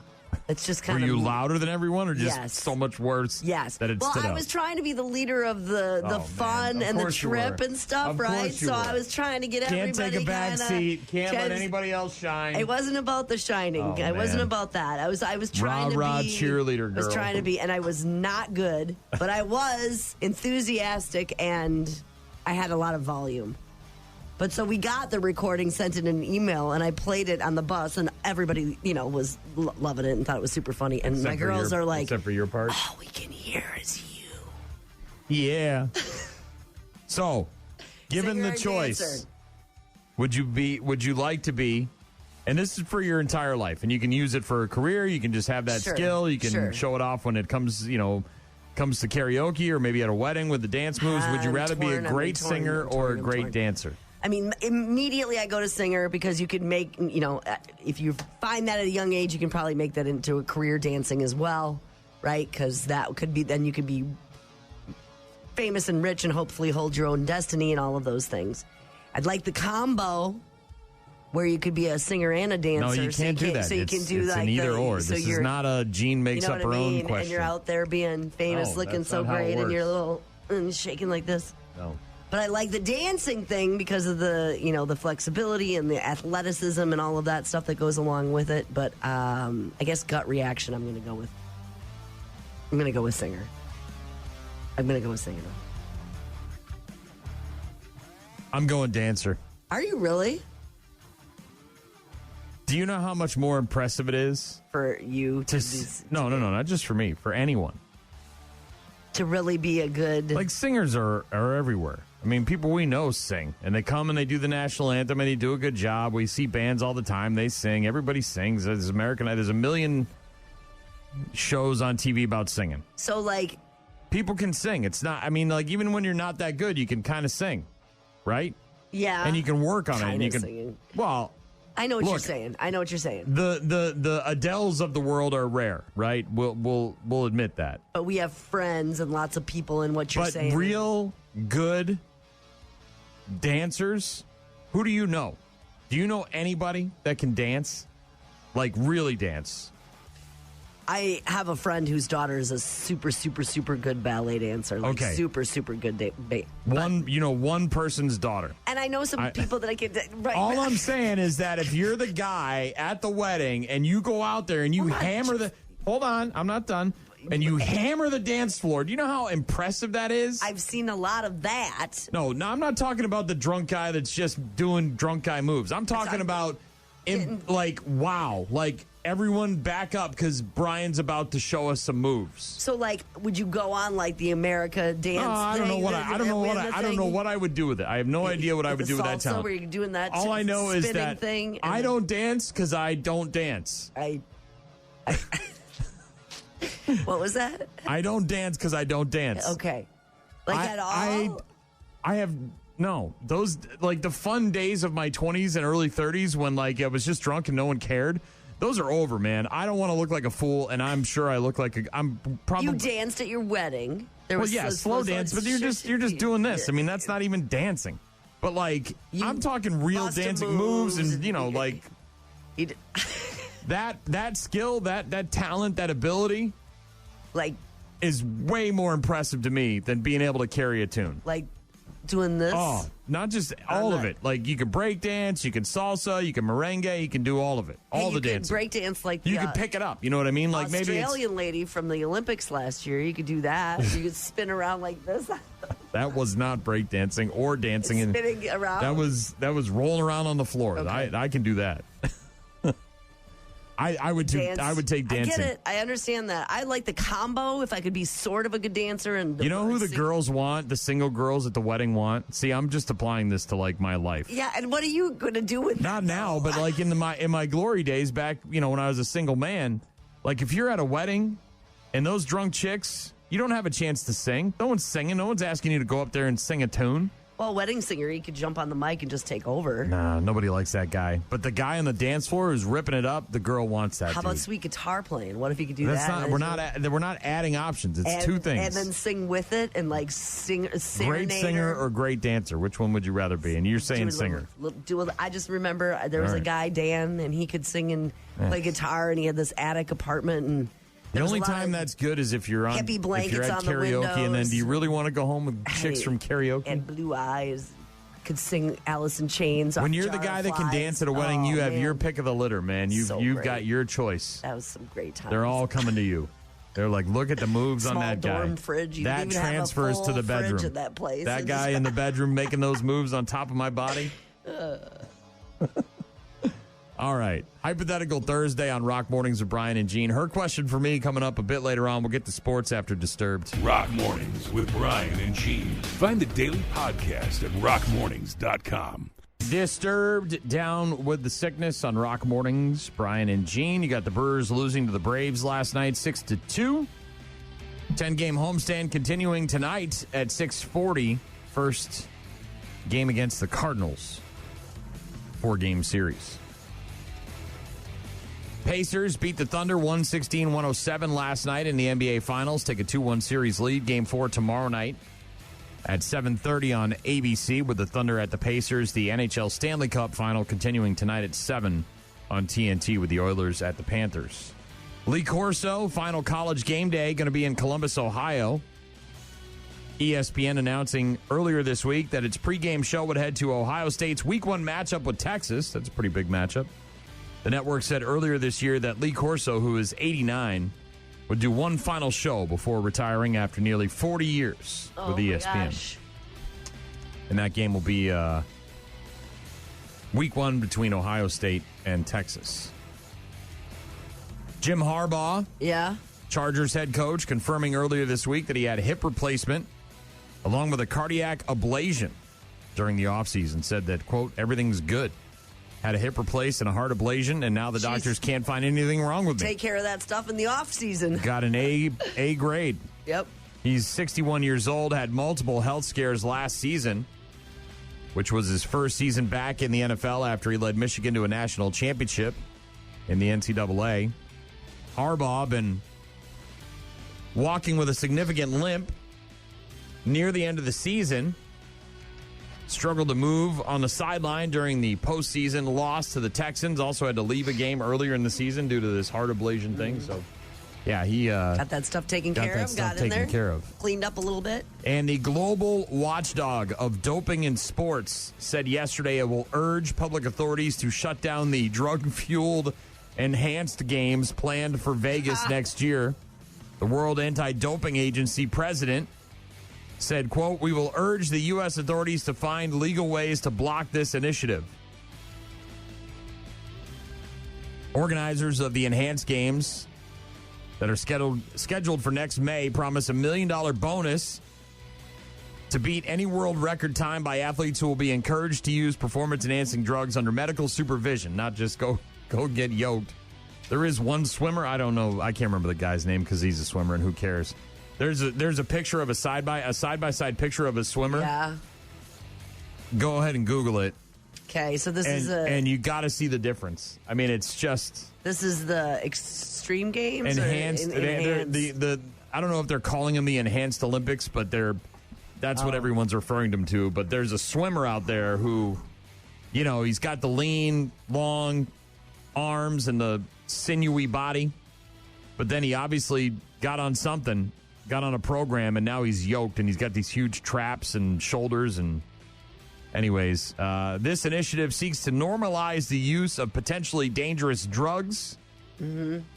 [SPEAKER 3] it's just kind
[SPEAKER 2] of. Were you
[SPEAKER 3] me.
[SPEAKER 2] Louder than everyone, or just
[SPEAKER 3] Yes.
[SPEAKER 2] so much worse?
[SPEAKER 3] Yes.
[SPEAKER 2] That it
[SPEAKER 3] Well,
[SPEAKER 2] stood
[SPEAKER 3] I
[SPEAKER 2] out?
[SPEAKER 3] was trying to be the leader of the fun and the
[SPEAKER 2] course you
[SPEAKER 3] trip
[SPEAKER 2] were.
[SPEAKER 3] and stuff,
[SPEAKER 2] Of
[SPEAKER 3] right?
[SPEAKER 2] course you
[SPEAKER 3] So
[SPEAKER 2] were.
[SPEAKER 3] I was trying to get
[SPEAKER 2] Can't
[SPEAKER 3] everybody
[SPEAKER 2] take a back
[SPEAKER 3] kinda-
[SPEAKER 2] seat. Can't let anybody else shine.
[SPEAKER 3] It wasn't about the shining.
[SPEAKER 2] Oh,
[SPEAKER 3] It wasn't
[SPEAKER 2] man.
[SPEAKER 3] about that. I was trying to
[SPEAKER 2] Rah-rah
[SPEAKER 3] be
[SPEAKER 2] cheerleader
[SPEAKER 3] I was
[SPEAKER 2] girl.
[SPEAKER 3] trying to be, and I was not good, but I was enthusiastic, and I had a lot of volume. But so we got the recording, sent it in an email, and I played it on the bus, and everybody, was loving it and thought it was super funny. And
[SPEAKER 2] Except
[SPEAKER 3] my
[SPEAKER 2] for
[SPEAKER 3] girls
[SPEAKER 2] your-
[SPEAKER 3] are like,
[SPEAKER 2] except for your part.
[SPEAKER 3] all we can hear is you.
[SPEAKER 2] Yeah. So, given
[SPEAKER 3] Singer
[SPEAKER 2] the
[SPEAKER 3] and
[SPEAKER 2] choice,
[SPEAKER 3] dancer.
[SPEAKER 2] would you like to be, and this is for your entire life, and you can use it for a career, you can just have that
[SPEAKER 3] Sure,
[SPEAKER 2] skill, you can
[SPEAKER 3] sure.
[SPEAKER 2] show it off when it comes to karaoke or maybe at a wedding with the dance moves. Would you
[SPEAKER 3] I'm
[SPEAKER 2] rather be a
[SPEAKER 3] torn, I'm
[SPEAKER 2] great
[SPEAKER 3] torn,
[SPEAKER 2] singer
[SPEAKER 3] I'm
[SPEAKER 2] or a
[SPEAKER 3] torn, I'm
[SPEAKER 2] great
[SPEAKER 3] torn.
[SPEAKER 2] dancer?
[SPEAKER 3] I mean, immediately I go to singer, because you could make, if you find that at a young age, you can probably make that into a career, dancing as well, right? Because that could be, then you could be famous and rich and hopefully hold your own destiny and all of those things. I'd like the combo where you could be a singer and a dancer.
[SPEAKER 2] No, you can't do that.
[SPEAKER 3] So you can do
[SPEAKER 2] it's
[SPEAKER 3] like
[SPEAKER 2] an either
[SPEAKER 3] the,
[SPEAKER 2] or.
[SPEAKER 3] so
[SPEAKER 2] This is
[SPEAKER 3] you're-
[SPEAKER 2] not a Gene makes
[SPEAKER 3] you know
[SPEAKER 2] up
[SPEAKER 3] what
[SPEAKER 2] her
[SPEAKER 3] I mean?
[SPEAKER 2] own question.
[SPEAKER 3] And you're out there being famous,
[SPEAKER 2] No,
[SPEAKER 3] looking
[SPEAKER 2] that's
[SPEAKER 3] so
[SPEAKER 2] not how it
[SPEAKER 3] great, and you're a
[SPEAKER 2] works.
[SPEAKER 3] little shaking like this.
[SPEAKER 2] No.
[SPEAKER 3] But I like the dancing thing because of the, the flexibility and the athleticism and all of that stuff that goes along with it. But I guess gut reaction, I'm going to go with singer. I'm going to go with singer.
[SPEAKER 2] I'm going dancer.
[SPEAKER 3] Are you really?
[SPEAKER 2] Do you know how much more impressive it is
[SPEAKER 3] for you to
[SPEAKER 2] no, not just for me, for anyone.
[SPEAKER 3] To really be a good...
[SPEAKER 2] Like, singers are everywhere. I mean, people we know sing, and they come and they do the national anthem, and they do a good job. We see bands all the time. They sing. Everybody sings. There's a million shows on TV about singing.
[SPEAKER 3] So, like...
[SPEAKER 2] People can sing. It's not... I mean, like, even when you're not that good, you can kind of sing, right?
[SPEAKER 3] Yeah.
[SPEAKER 2] And you can work on it. And
[SPEAKER 3] Kinda
[SPEAKER 2] you can...
[SPEAKER 3] singing.
[SPEAKER 2] Well...
[SPEAKER 3] I know what you're
[SPEAKER 2] Look,
[SPEAKER 3] saying. I know what you're saying.
[SPEAKER 2] The Adeles of the world are rare, right? We'll admit that.
[SPEAKER 3] But we have friends and lots of people in what you're
[SPEAKER 2] But
[SPEAKER 3] saying.
[SPEAKER 2] real good dancers, who do you know? Do you know anybody that can dance? Like, really dance?
[SPEAKER 3] I have a friend whose daughter is a super, super, super good ballet dancer. Like,
[SPEAKER 2] Okay.
[SPEAKER 3] super, super good.
[SPEAKER 2] One person's daughter.
[SPEAKER 3] And I know some people that I can... Right.
[SPEAKER 2] All I'm saying is that if you're the guy at the wedding and you go out there and you hammer the... Hold on, I'm not done. And you hammer the dance floor. Do you know how impressive that is?
[SPEAKER 3] I've seen a lot of that.
[SPEAKER 2] No, I'm not talking about the drunk guy that's just doing drunk guy moves. I'm talking about, wow. Like, everyone back up because Brian's about to show us some moves.
[SPEAKER 3] So, like, would you go on, like, the America dance
[SPEAKER 2] I don't know
[SPEAKER 3] thing,
[SPEAKER 2] what
[SPEAKER 3] the-
[SPEAKER 2] I don't know what
[SPEAKER 3] the
[SPEAKER 2] I don't know
[SPEAKER 3] thing?
[SPEAKER 2] what I would do with it. I have no idea what I would
[SPEAKER 3] The
[SPEAKER 2] do with that
[SPEAKER 3] salsa
[SPEAKER 2] talent.
[SPEAKER 3] where you're doing that
[SPEAKER 2] All I know is
[SPEAKER 3] spinning
[SPEAKER 2] that
[SPEAKER 3] thing,
[SPEAKER 2] I don't dance because I don't dance.
[SPEAKER 3] What was that?
[SPEAKER 2] I don't dance because I don't dance.
[SPEAKER 3] Okay. Like, at all?
[SPEAKER 2] I have no those like the fun days of my 20s and early 30s when like I was just drunk and no one cared. Those are over, man. I don't want to look like a fool, and I'm sure I look like I'm probably.
[SPEAKER 3] You danced at your wedding. There
[SPEAKER 2] Well,
[SPEAKER 3] was
[SPEAKER 2] yeah, slow dance, but you're just doing this. I mean, that's not even dancing. But like, I'm talking real dancing moves, and like that skill, that talent, that ability,
[SPEAKER 3] like,
[SPEAKER 2] is way more impressive to me than being able to carry a tune.
[SPEAKER 3] Like, doing this?
[SPEAKER 2] Oh, not just all of it. Like, you can break dance, you can salsa, you can merengue, you can do all of it. All the dancing.
[SPEAKER 3] Break dance like
[SPEAKER 2] you can pick it up. You know what I mean? Like
[SPEAKER 3] Australian lady from the Olympics last year. You could do that. You could spin around like this.
[SPEAKER 2] That was not break dancing or dancing.
[SPEAKER 3] Spinning around.
[SPEAKER 2] That was rolling around on the floor. Okay. I can do that. I would take dancing.
[SPEAKER 3] I get it. I understand that. I like the combo if I could be sort of a good dancer. And
[SPEAKER 2] you know who the girls want? The single girls at the wedding want? See, I'm just applying this to like my life.
[SPEAKER 3] Yeah, and what are you going to do with
[SPEAKER 2] Not now, but like in my glory days back, when I was a single man, like if you're at a wedding and those drunk chicks, you don't have a chance to sing. No one's singing. No one's asking you to go up there and sing a tune.
[SPEAKER 3] Well, wedding singer, he could jump on the mic and just take over.
[SPEAKER 2] Nah, nobody likes that guy. But the guy on the dance floor who's ripping it up, the girl wants that.
[SPEAKER 3] How about sweet guitar playing? What if he could do that?
[SPEAKER 2] We're not adding options. It's two things.
[SPEAKER 3] And then sing with it and like sing.
[SPEAKER 2] Great singer or great dancer? Which one would you rather be? And you're saying singer.
[SPEAKER 3] I just remember there was a guy, Dan, and he could sing and play guitar, and he had this attic apartment and.
[SPEAKER 2] The only time that's good is if you're
[SPEAKER 3] hippie blankets
[SPEAKER 2] if you're at
[SPEAKER 3] on
[SPEAKER 2] karaoke, and then do you really want to go home with chicks from karaoke?
[SPEAKER 3] And blue eyes, could sing Alice in Chains.
[SPEAKER 2] When you're the guy that can dance at a wedding, you have your pick of the litter, man. You've got your choice.
[SPEAKER 3] That was some great times.
[SPEAKER 2] They're all coming to you. They're like, look at the moves on that guy.
[SPEAKER 3] Dorm fridge.
[SPEAKER 2] That transfers to the bedroom.
[SPEAKER 3] At that place.
[SPEAKER 2] That guy in the bedroom making those moves on top of my body. All right. Hypothetical Thursday on Rock Mornings with Brian and Gene. Her question for me coming up a bit later on. We'll get to sports after Disturbed.
[SPEAKER 4] Rock Mornings with Brian and Gene. Find the daily podcast at rockmornings.com.
[SPEAKER 2] Disturbed, down with the sickness on Rock Mornings. Brian and Gene. You got the Brewers losing to the Braves last night, 6-2. 10-game homestand continuing tonight at 6:40. First game against the Cardinals. 4-game series. Pacers beat the Thunder 116-107 last night in the NBA Finals. Take a 2-1 series lead. Game 4 tomorrow night at 7:30 on ABC with the Thunder at the Pacers. The NHL Stanley Cup Final continuing tonight at 7 on TNT with the Oilers at the Panthers. Lee Corso, final college game day, going to be in Columbus, Ohio. ESPN announcing earlier this week that its pregame show would head to Ohio State's Week 1 matchup with Texas. That's a pretty big matchup. The network said earlier this year that Lee Corso, who is 89, would do one final show before retiring after nearly 40 years with ESPN. Gosh. And that game will be Week 1 between Ohio State and Texas. Jim Harbaugh, Chargers head coach, confirming earlier this week that he had a hip replacement along with a cardiac ablation during the offseason. Said that, quote, everything's good. Had a hip replaced and a heart ablation, and now the doctors can't find anything wrong with me.
[SPEAKER 3] Take care of that stuff in the off season.
[SPEAKER 2] Got an A grade.
[SPEAKER 3] Yep.
[SPEAKER 2] He's 61 years old, had multiple health scares last season, which was his first season back in the NFL after he led Michigan to a national championship in the NCAA. Harbaugh been walking with a significant limp near the end of the season. Struggled to move on the sideline during the postseason loss to the Texans. Also had to leave a game earlier in the season due to this heart ablation thing. So, yeah, he
[SPEAKER 3] got that stuff taken care of. Got in there, cleaned up a little bit.
[SPEAKER 2] And the global watchdog of doping in sports said yesterday it will urge public authorities to shut down the drug-fueled enhanced games planned for Vegas next year. The World Anti-Doping Agency president said, quote, we will urge the U.S. authorities to find legal ways to block this initiative. Organizers of the enhanced games that are scheduled for next May promise $1 million bonus to beat any world record time by athletes who will be encouraged to use performance-enhancing drugs under medical supervision, not just go get yoked. There is one swimmer, I don't know, I can't remember the guy's name because he's a swimmer and who cares. There's a picture of a side-by-side picture of a swimmer.
[SPEAKER 3] Yeah.
[SPEAKER 2] Go ahead and Google it.
[SPEAKER 3] Okay, so
[SPEAKER 2] and you got to see the difference. I mean, it's just
[SPEAKER 3] this is the extreme games.
[SPEAKER 2] Enhanced. I don't know if they're calling them the enhanced Olympics, but that's what everyone's referring them to. But there's a swimmer out there who, he's got the lean, long arms and the sinewy body, but then he obviously got on something got on a program, and now he's yoked, and he's got these huge traps and shoulders. And anyways, this initiative seeks to normalize the use of potentially dangerous drugs,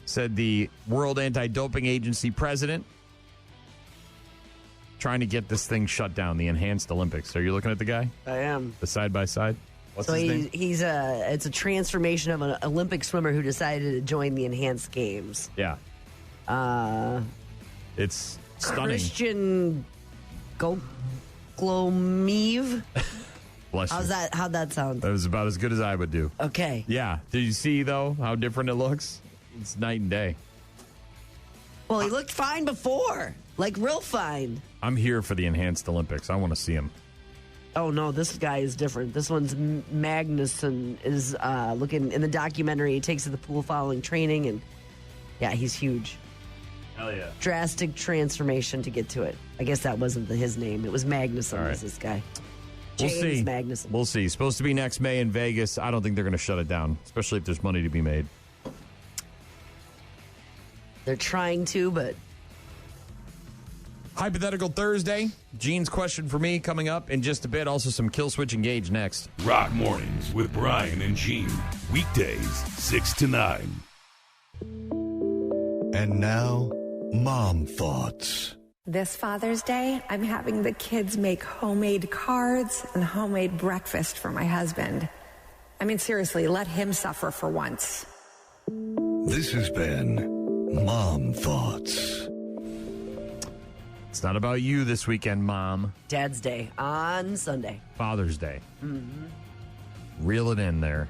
[SPEAKER 2] said the World Anti-Doping Agency president. Trying to get this thing shut down, the Enhanced Olympics. Are you looking at the guy?
[SPEAKER 3] I am.
[SPEAKER 2] The side-by-side? What's his name?
[SPEAKER 3] It's a transformation of an Olympic swimmer who decided to join the Enhanced Games.
[SPEAKER 2] Yeah. It's stunning.
[SPEAKER 3] Christian Glomiev.
[SPEAKER 2] Bless you.
[SPEAKER 3] How'd that sound?
[SPEAKER 2] That was about as good as I would do.
[SPEAKER 3] Okay.
[SPEAKER 2] Yeah. Did you see, though, how different it looks? It's night and day.
[SPEAKER 3] Well, he looked fine before. Like, real fine.
[SPEAKER 2] I'm here for the Enhanced Olympics. I want to see him.
[SPEAKER 3] Oh, no, this guy is different. This one's Magnuson is looking in the documentary. He takes to the pool following training, and yeah, he's huge.
[SPEAKER 2] Hell yeah.
[SPEAKER 3] Drastic transformation to get to it. I guess that wasn't his name. It was Magnuson.
[SPEAKER 2] All right.
[SPEAKER 3] Was this guy.
[SPEAKER 2] We'll
[SPEAKER 3] James
[SPEAKER 2] see.
[SPEAKER 3] Magnuson.
[SPEAKER 2] We'll see. Supposed to be next May in Vegas. I don't think they're going to shut it down, especially if there's money to be made.
[SPEAKER 3] They're trying to, but...
[SPEAKER 2] Hypothetical Thursday. Gene's question for me coming up in just a bit. Also some Kill Switch Engage next.
[SPEAKER 4] Rock Mornings with Brian and Gene. Weekdays, 6 to 9.
[SPEAKER 20] And now, Mom Thoughts.
[SPEAKER 21] This Father's Day, I'm having the kids make homemade cards and homemade breakfast for my husband. I mean, seriously, let him suffer for once.
[SPEAKER 20] This has been Mom Thoughts.
[SPEAKER 2] It's not about you this weekend, Mom.
[SPEAKER 3] Dad's Day on Sunday.
[SPEAKER 2] Father's Day.
[SPEAKER 3] Mm-hmm.
[SPEAKER 2] Reel it in there.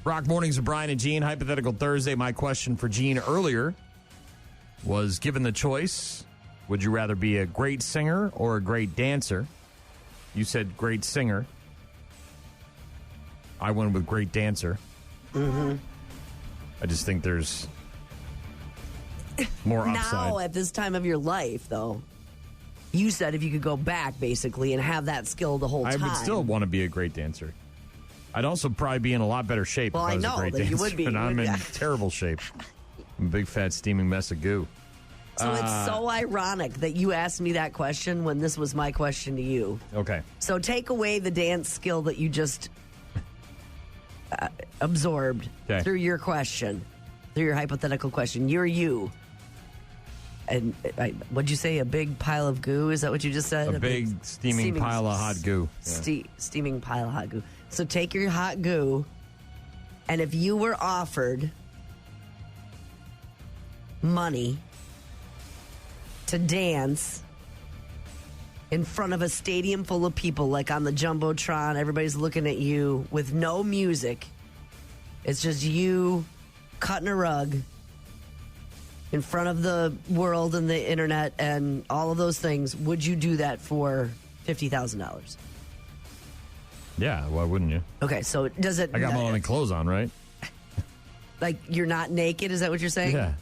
[SPEAKER 2] Rock Mornings with Brian and Gene. Hypothetical Thursday. My question for Gene earlier was, given the choice, would you rather be a great singer or a great dancer? You said great singer. I went with great dancer.
[SPEAKER 3] Mm-hmm.
[SPEAKER 2] I just think there's more upside.
[SPEAKER 3] Now, at this time of your life, though, you said if you could go back, basically, and have that skill the whole time.
[SPEAKER 2] I would still want to be a great dancer. I'd also probably be in a lot better shape if I was a great dancer.
[SPEAKER 3] You would be.
[SPEAKER 2] And I'm in terrible shape. I'm a big, fat, steaming mess of goo.
[SPEAKER 3] So it's so ironic that you asked me that question when this was my question to you.
[SPEAKER 2] Okay.
[SPEAKER 3] So take away the dance skill that you just absorbed through your question, through your hypothetical question. You're you. And what'd you say? A big pile of goo? Is that what you just said?
[SPEAKER 2] A big steaming pile of hot goo.
[SPEAKER 3] Yeah. Steaming pile of hot goo. So take your hot goo, and if you were offered money to dance in front of a stadium full of people, like on the Jumbotron, everybody's looking at you with no music, it's just you cutting a rug in front of the world and the internet and all of those things, would you do that for $50,000?
[SPEAKER 2] Yeah, why wouldn't you?
[SPEAKER 3] Okay, so does it...
[SPEAKER 2] I got my only clothes on, right?
[SPEAKER 3] Like, you're not naked, is that what you're saying?
[SPEAKER 2] Yeah.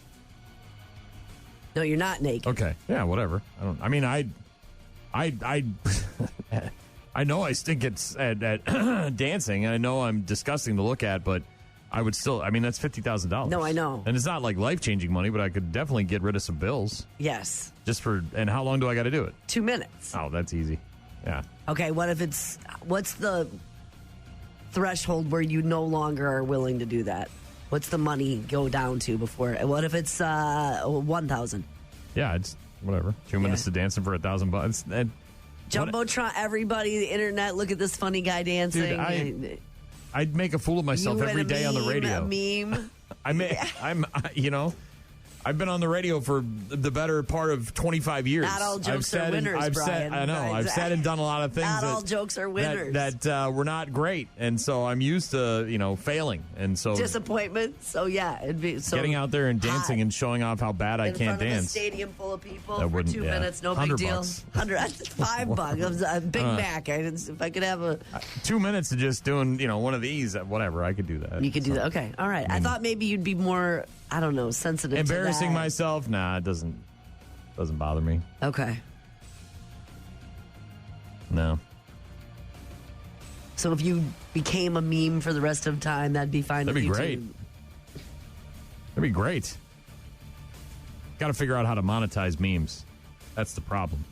[SPEAKER 3] No, you're not naked.
[SPEAKER 2] Okay, yeah, whatever. I know I stink at dancing. I know I'm disgusting to look at, but I would still, that's $50,000.
[SPEAKER 3] No, I know.
[SPEAKER 2] And it's not like life-changing money, but I could definitely get rid of some bills.
[SPEAKER 3] Yes.
[SPEAKER 2] And how long do I got to do it?
[SPEAKER 3] 2 minutes.
[SPEAKER 2] Oh, that's easy. Yeah.
[SPEAKER 3] Okay, what's the threshold where you no longer are willing to do that? What's the money go down to before? What if it's $1,000?
[SPEAKER 2] Yeah, it's whatever. 2 minutes to dancing for $1,000.
[SPEAKER 3] Jumbotron, everybody, the internet, look at this funny guy dancing.
[SPEAKER 2] Dude, I'd make a fool of myself every day on the radio.
[SPEAKER 3] A meme.
[SPEAKER 2] I've been on the radio for the better part of 25 years.
[SPEAKER 3] Not all jokes are winners, Brian.
[SPEAKER 2] I know. I've said and done a lot of things.
[SPEAKER 3] Not all jokes are winners.
[SPEAKER 2] That were not great, and so I'm used to failing, and so
[SPEAKER 3] disappointment. So yeah, it'd be
[SPEAKER 2] getting out there and dancing and showing off how bad I can't dance.
[SPEAKER 3] In front of a stadium full of people for 2 minutes, no big deal. $5, a Big Mac. If I could have
[SPEAKER 2] 2 minutes of just doing one of these, whatever, I could do that.
[SPEAKER 3] You could do that. Okay, all right. I thought maybe you'd be more, I don't know, sensitive.
[SPEAKER 2] Embarrassing myself? Nah, it doesn't bother me.
[SPEAKER 3] Okay.
[SPEAKER 2] No.
[SPEAKER 3] So if you became a meme for the rest of time, that'd be fine.
[SPEAKER 2] That'd be
[SPEAKER 3] with you
[SPEAKER 2] great.
[SPEAKER 3] too.
[SPEAKER 2] That'd be great. Got to figure out how to monetize memes. That's the problem.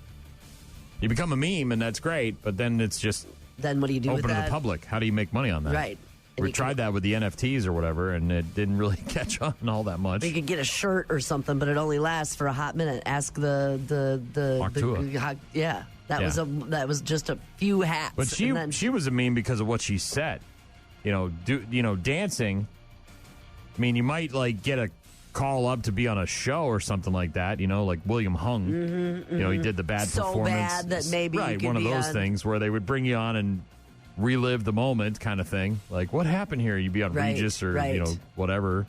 [SPEAKER 2] You become a meme, and that's great, but then it's just
[SPEAKER 3] then what do you do
[SPEAKER 2] open
[SPEAKER 3] with that?
[SPEAKER 2] to the public. How do you make money on that?
[SPEAKER 3] Right.
[SPEAKER 2] We tried that with the NFTs or whatever, and it didn't really catch on all that much.
[SPEAKER 3] You could get a shirt or something, but it only lasts for a hot minute. Ask the that was just a few hats.
[SPEAKER 2] But she was a meme because of what she said. Dancing. I mean, you might like get a call up to be on a show or something like that. Like William Hung. He did the bad
[SPEAKER 3] so
[SPEAKER 2] performance.
[SPEAKER 3] Bad that maybe you could
[SPEAKER 2] one of
[SPEAKER 3] be
[SPEAKER 2] those
[SPEAKER 3] on.
[SPEAKER 2] things where they would bring you on and relive the moment, kind of thing. Like, what happened here? You'd be on Regis or whatever.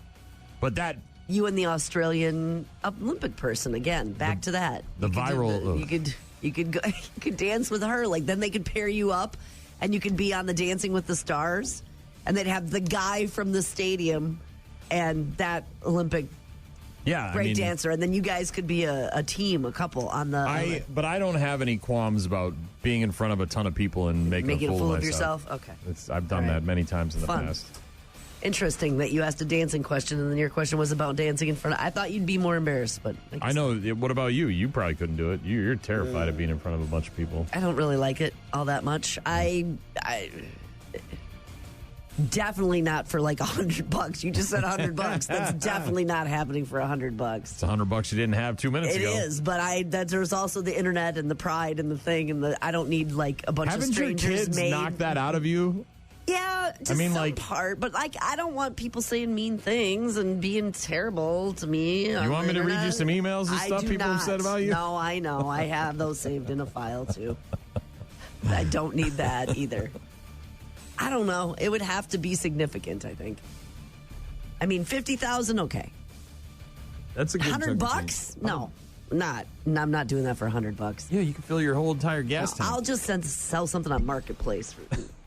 [SPEAKER 2] But that.
[SPEAKER 3] You and the Australian Olympic person again. Back to that.
[SPEAKER 2] The viral.
[SPEAKER 3] You could dance with her. Like then they could pair you up, and you could be on the Dancing with the Stars, and they'd have the guy from the stadium and that Olympic great dancer, and then you guys could be a team, a couple on the.
[SPEAKER 2] But I don't have any qualms about being in front of a ton of people and making a fool
[SPEAKER 3] of
[SPEAKER 2] yourself.
[SPEAKER 3] Okay,
[SPEAKER 2] I've done that many times in the past.
[SPEAKER 3] Interesting that you asked a dancing question, and then your question was about dancing in front of... I thought you'd be more embarrassed, but...
[SPEAKER 2] I know. What about you? You probably couldn't do it. You're terrified of being in front of a bunch of people.
[SPEAKER 3] I don't really like it all that much. I definitely not for like $100. You just said $100. That's definitely not happening for $100.
[SPEAKER 2] It's $100 you didn't have 2 minutes ago.
[SPEAKER 3] It is, but there's also the internet and the pride and the thing, and I don't need like a bunch of strangers.
[SPEAKER 2] Haven't your kids knocked that out of you?
[SPEAKER 3] Yeah, some part, but I don't want people saying mean things and being terrible to me.
[SPEAKER 2] You want me to read you some emails and stuff people have said about you?
[SPEAKER 3] No, I know. I have those saved in a file too. I don't need that either. I don't know. It would have to be significant, I think. I mean, 50,000, okay.
[SPEAKER 2] That's a good
[SPEAKER 3] $100? No. I'm not doing that for $100.
[SPEAKER 2] Yeah, you can fill your whole entire gas tank.
[SPEAKER 3] I'll just sell something on Marketplace.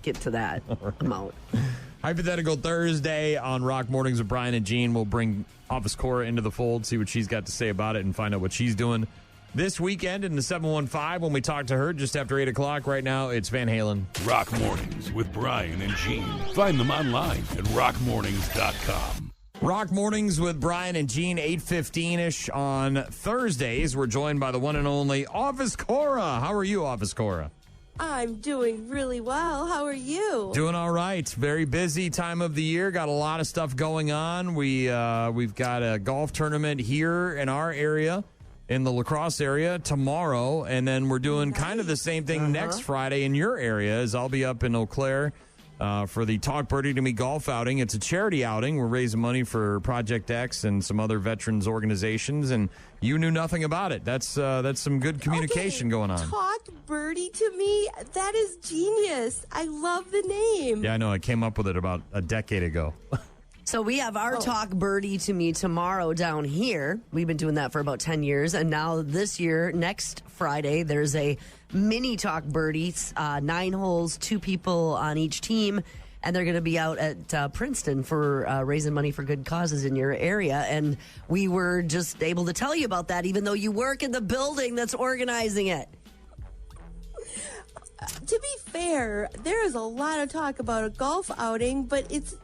[SPEAKER 3] Get to that amount.
[SPEAKER 2] Hypothetical Thursday on Rock Mornings with Brian and Gene. We'll bring Office Cora into the fold, see what she's got to say about it, and find out what she's doing this weekend in the 715 when we talk to her just after 8 o'clock. Right now, it's Van Halen.
[SPEAKER 4] Rock Mornings with Brian and Gene. Find them online at rockmornings.com.
[SPEAKER 2] Rock Mornings with Brian and Gene, 8:15-ish on Thursdays. We're joined by the one and only Office Cora. How are you, Office Cora?
[SPEAKER 1] I'm doing really well. How are you?
[SPEAKER 2] Doing all right. Very busy time of the year. Got a lot of stuff going on. We've got a golf tournament here in our area, in the La Crosse area, tomorrow, and then we're doing kind of the same thing next Friday in your area, as I'll be up in Eau Claire for the Talk Birdie to Me golf outing. It's a charity outing. We're raising money for Project X and some other veterans organizations, and you knew nothing about it. That's some good communication going on.
[SPEAKER 1] Talk Birdie to Me? That is genius. I love the name.
[SPEAKER 2] Yeah, I know. I came up with it about a decade ago.
[SPEAKER 3] So we have our Talk Birdie to Me tomorrow down here. We've been doing that for about 10 years. And now this year, next Friday, there's a mini Talk Birdies, 9 holes, 2 people on each team. And they're going to be out at Princeton for raising money for good causes in your area. And we were just able to tell you about that, even though you work in the building that's organizing it.
[SPEAKER 1] To be fair, there is a lot of talk about a golf outing, but it's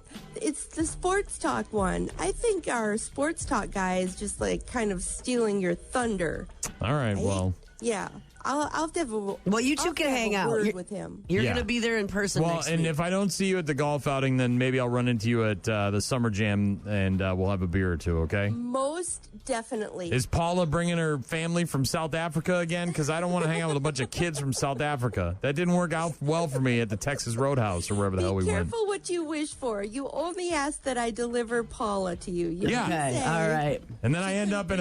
[SPEAKER 1] the sports talk one. I think our sports talk guy is just like kind of stealing your thunder.
[SPEAKER 2] All right, well.
[SPEAKER 1] Yeah. I'll have to have a
[SPEAKER 3] well. You two can hang out
[SPEAKER 1] with him.
[SPEAKER 3] You're going to be there in person.
[SPEAKER 2] Well,
[SPEAKER 3] next
[SPEAKER 2] and
[SPEAKER 3] week.
[SPEAKER 2] if I don't see you at the golf outing, then maybe I'll run into you at the Summer Jam, and we'll have a beer or two. Okay?
[SPEAKER 1] Most definitely.
[SPEAKER 2] Is Paula bringing her family from South Africa again? Because I don't want to hang out with a bunch of kids from South Africa. That didn't work out well for me at the Texas Roadhouse or wherever the hell we went.
[SPEAKER 1] Be careful what you wish for. You only ask that I deliver Paula to you.
[SPEAKER 3] Okay. All right.
[SPEAKER 2] And then I end up in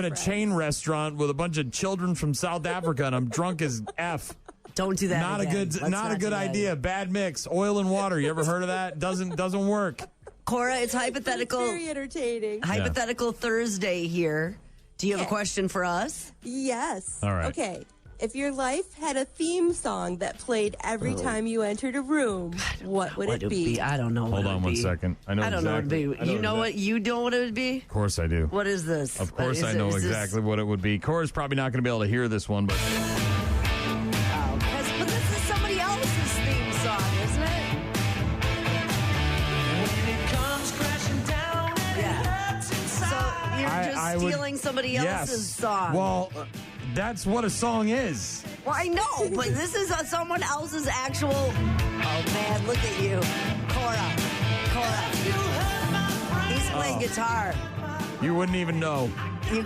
[SPEAKER 2] a chain restaurant with a bunch of children from South Africa, and I'm drunk as F.
[SPEAKER 3] Don't do that.
[SPEAKER 2] Not a good idea. Bad mix. Oil and water. You ever heard of that? Doesn't work.
[SPEAKER 3] Cora, it's hypothetical.
[SPEAKER 1] It's very entertaining.
[SPEAKER 3] Hypothetical Thursday here. Do you have a question for us?
[SPEAKER 1] Yes.
[SPEAKER 2] All right.
[SPEAKER 1] Okay. If your life had a theme song that played every time you entered a room, what would it be?
[SPEAKER 3] I don't know.
[SPEAKER 2] Hold on one second. I don't know what it would be.
[SPEAKER 3] You know what? You know what it would be?
[SPEAKER 2] Of course I do.
[SPEAKER 3] What is this?
[SPEAKER 2] Of course I know exactly what it would be. Cora's probably not going to be able to hear this one, but.
[SPEAKER 3] But this is somebody else's theme song, isn't it? When it comes crashing down and it hurts inside. stealing somebody else's song.
[SPEAKER 2] Well, that's what a song is.
[SPEAKER 3] Well, I know, but this is someone else's actual... Oh, man, look at you. Cora. He's playing guitar.
[SPEAKER 2] You wouldn't even know.
[SPEAKER 3] You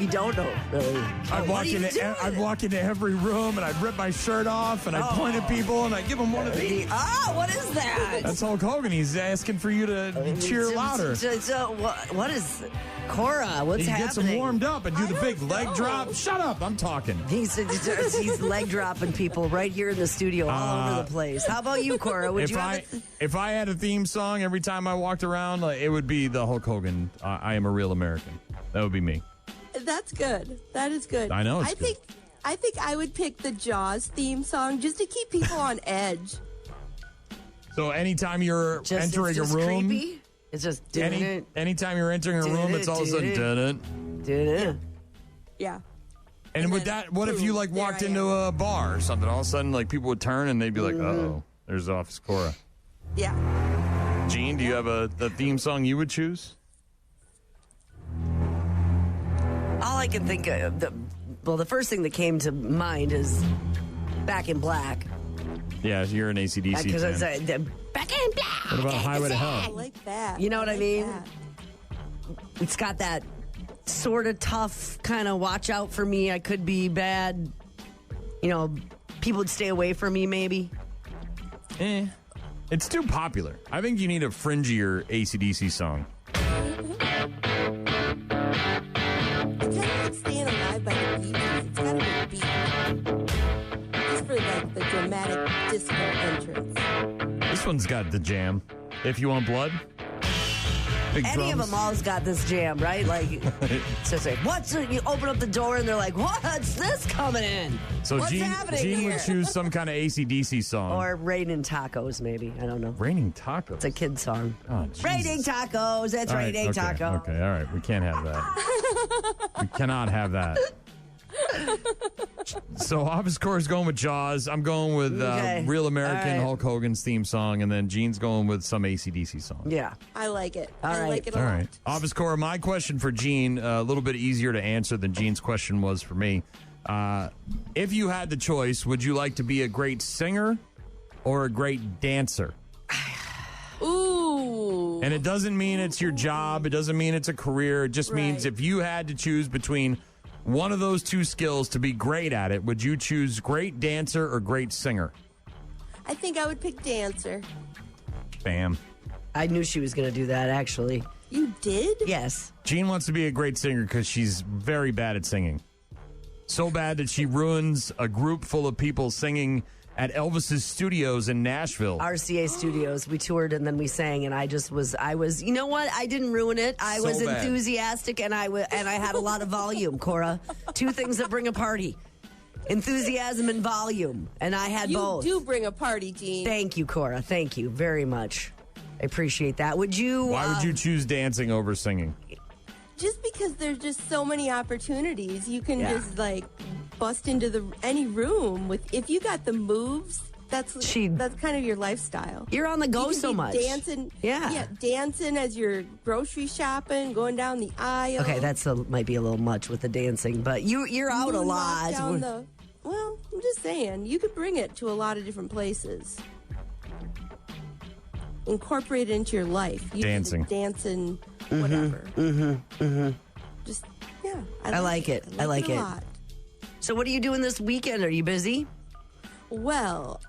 [SPEAKER 3] don't know, really.
[SPEAKER 2] I'd walk into every room and I'd rip my shirt off and I'd point at people and I'd give them one of these.
[SPEAKER 3] Oh, what is that?
[SPEAKER 2] That's Hulk Hogan. He's asking for you to cheer louder.
[SPEAKER 3] So what is Cora? What's happening?
[SPEAKER 2] He gets them warmed up and do the big leg drop. Shut up, I'm talking.
[SPEAKER 3] He's leg dropping people right here in the studio, all over the place. How about you, Cora?
[SPEAKER 2] If I had a theme song every time I walked around, it would be the Hulk Hogan. I am a real American. That would be me.
[SPEAKER 1] That's good. That is good.
[SPEAKER 2] I know.
[SPEAKER 1] I think I would pick the Jaws theme song just to keep people on edge.
[SPEAKER 2] So anytime you're entering a room,
[SPEAKER 3] creepy? It's just
[SPEAKER 2] anytime you're entering a room, it's all of a sudden.
[SPEAKER 1] Yeah.
[SPEAKER 2] And with that, what if you walked into a bar or something? All of a sudden, people would turn and they'd be like, "Oh, there's Office Cora."
[SPEAKER 1] Yeah.
[SPEAKER 2] Gene, do you have a theme song you would choose?
[SPEAKER 3] All I can think of, the first thing that came to mind is Back in Black.
[SPEAKER 2] Yeah, you're an AC/DC fan.
[SPEAKER 3] Because Back in Black.
[SPEAKER 2] What about Highway to Hell?
[SPEAKER 1] I like that.
[SPEAKER 3] You know what I mean?
[SPEAKER 1] That.
[SPEAKER 3] It's got that sort of tough kind of watch out for me. I could be bad. People would stay away from me maybe.
[SPEAKER 2] It's too popular. I think you need a fringier AC/DC song.
[SPEAKER 1] Staying Alive by the Bee Gees. It's got a good beat. Just for the dramatic disco entrance.
[SPEAKER 2] This one's got the jam. If You Want Blood. Big
[SPEAKER 3] Any
[SPEAKER 2] drums.
[SPEAKER 3] of them all's got this jam, right? So it's what's it? You open up the door and they're like, what's this coming in?
[SPEAKER 2] So
[SPEAKER 3] what's happening
[SPEAKER 2] Gene
[SPEAKER 3] here?
[SPEAKER 2] would choose some kind of AC/DC song.
[SPEAKER 3] Or Raining Tacos, maybe. I don't know.
[SPEAKER 2] Raining Tacos?
[SPEAKER 3] It's a kid song.
[SPEAKER 2] Oh,
[SPEAKER 3] Raining Tacos. It's Raining Taco.
[SPEAKER 2] Okay, all right. We can't have that. We cannot have that. So Office Core's going with Jaws. I'm going with Real American, Hulk Hogan's theme song, and then Gene's going with some AC/DC song.
[SPEAKER 3] Yeah.
[SPEAKER 1] I like it.
[SPEAKER 3] All right.
[SPEAKER 1] I like it a lot.
[SPEAKER 2] Right. Office Core, my question for Gene, a little bit easier to answer than Gene's question was for me. If you had the choice, would you like to be a great singer or a great dancer?
[SPEAKER 1] Ooh.
[SPEAKER 2] And it doesn't mean it's your job. It doesn't mean it's a career. It just means if you had to choose between one of those two skills to be great at it, would you choose great dancer or great singer?
[SPEAKER 1] I think I would pick dancer.
[SPEAKER 2] Bam.
[SPEAKER 3] I knew she was going to do that, actually.
[SPEAKER 1] You did?
[SPEAKER 3] Yes.
[SPEAKER 2] Gene wants to be a great singer because she's very bad at singing. So bad that she ruins a group full of people singing at Elvis's studios in Nashville.
[SPEAKER 3] RCA Studios. We toured and then we sang, and I was, you know what? I didn't ruin it. I was enthusiastic, and I had a lot of volume, Cora. Two things that bring a party. Enthusiasm and volume. And I had both.
[SPEAKER 1] You do bring a party, Gene.
[SPEAKER 3] Thank you, Cora. Thank you very much. I appreciate that. Would you...
[SPEAKER 2] Why would you choose dancing over singing?
[SPEAKER 1] Just because there's just so many opportunities. You can just bust into any room with, if you got the moves, that's kind of your lifestyle.
[SPEAKER 3] You're on the go so much.
[SPEAKER 1] Dancing. Yeah, dancing as you're grocery shopping, going down the aisle.
[SPEAKER 3] Okay, might be a little much with the dancing, but you're out a lot.
[SPEAKER 1] Well, I'm just saying, you could bring it to a lot of different places. Incorporate it into your life. Dancing, whatever. Just
[SPEAKER 3] I like it. I like it. A lot. So what are you doing this weekend? Are you busy?
[SPEAKER 1] Well,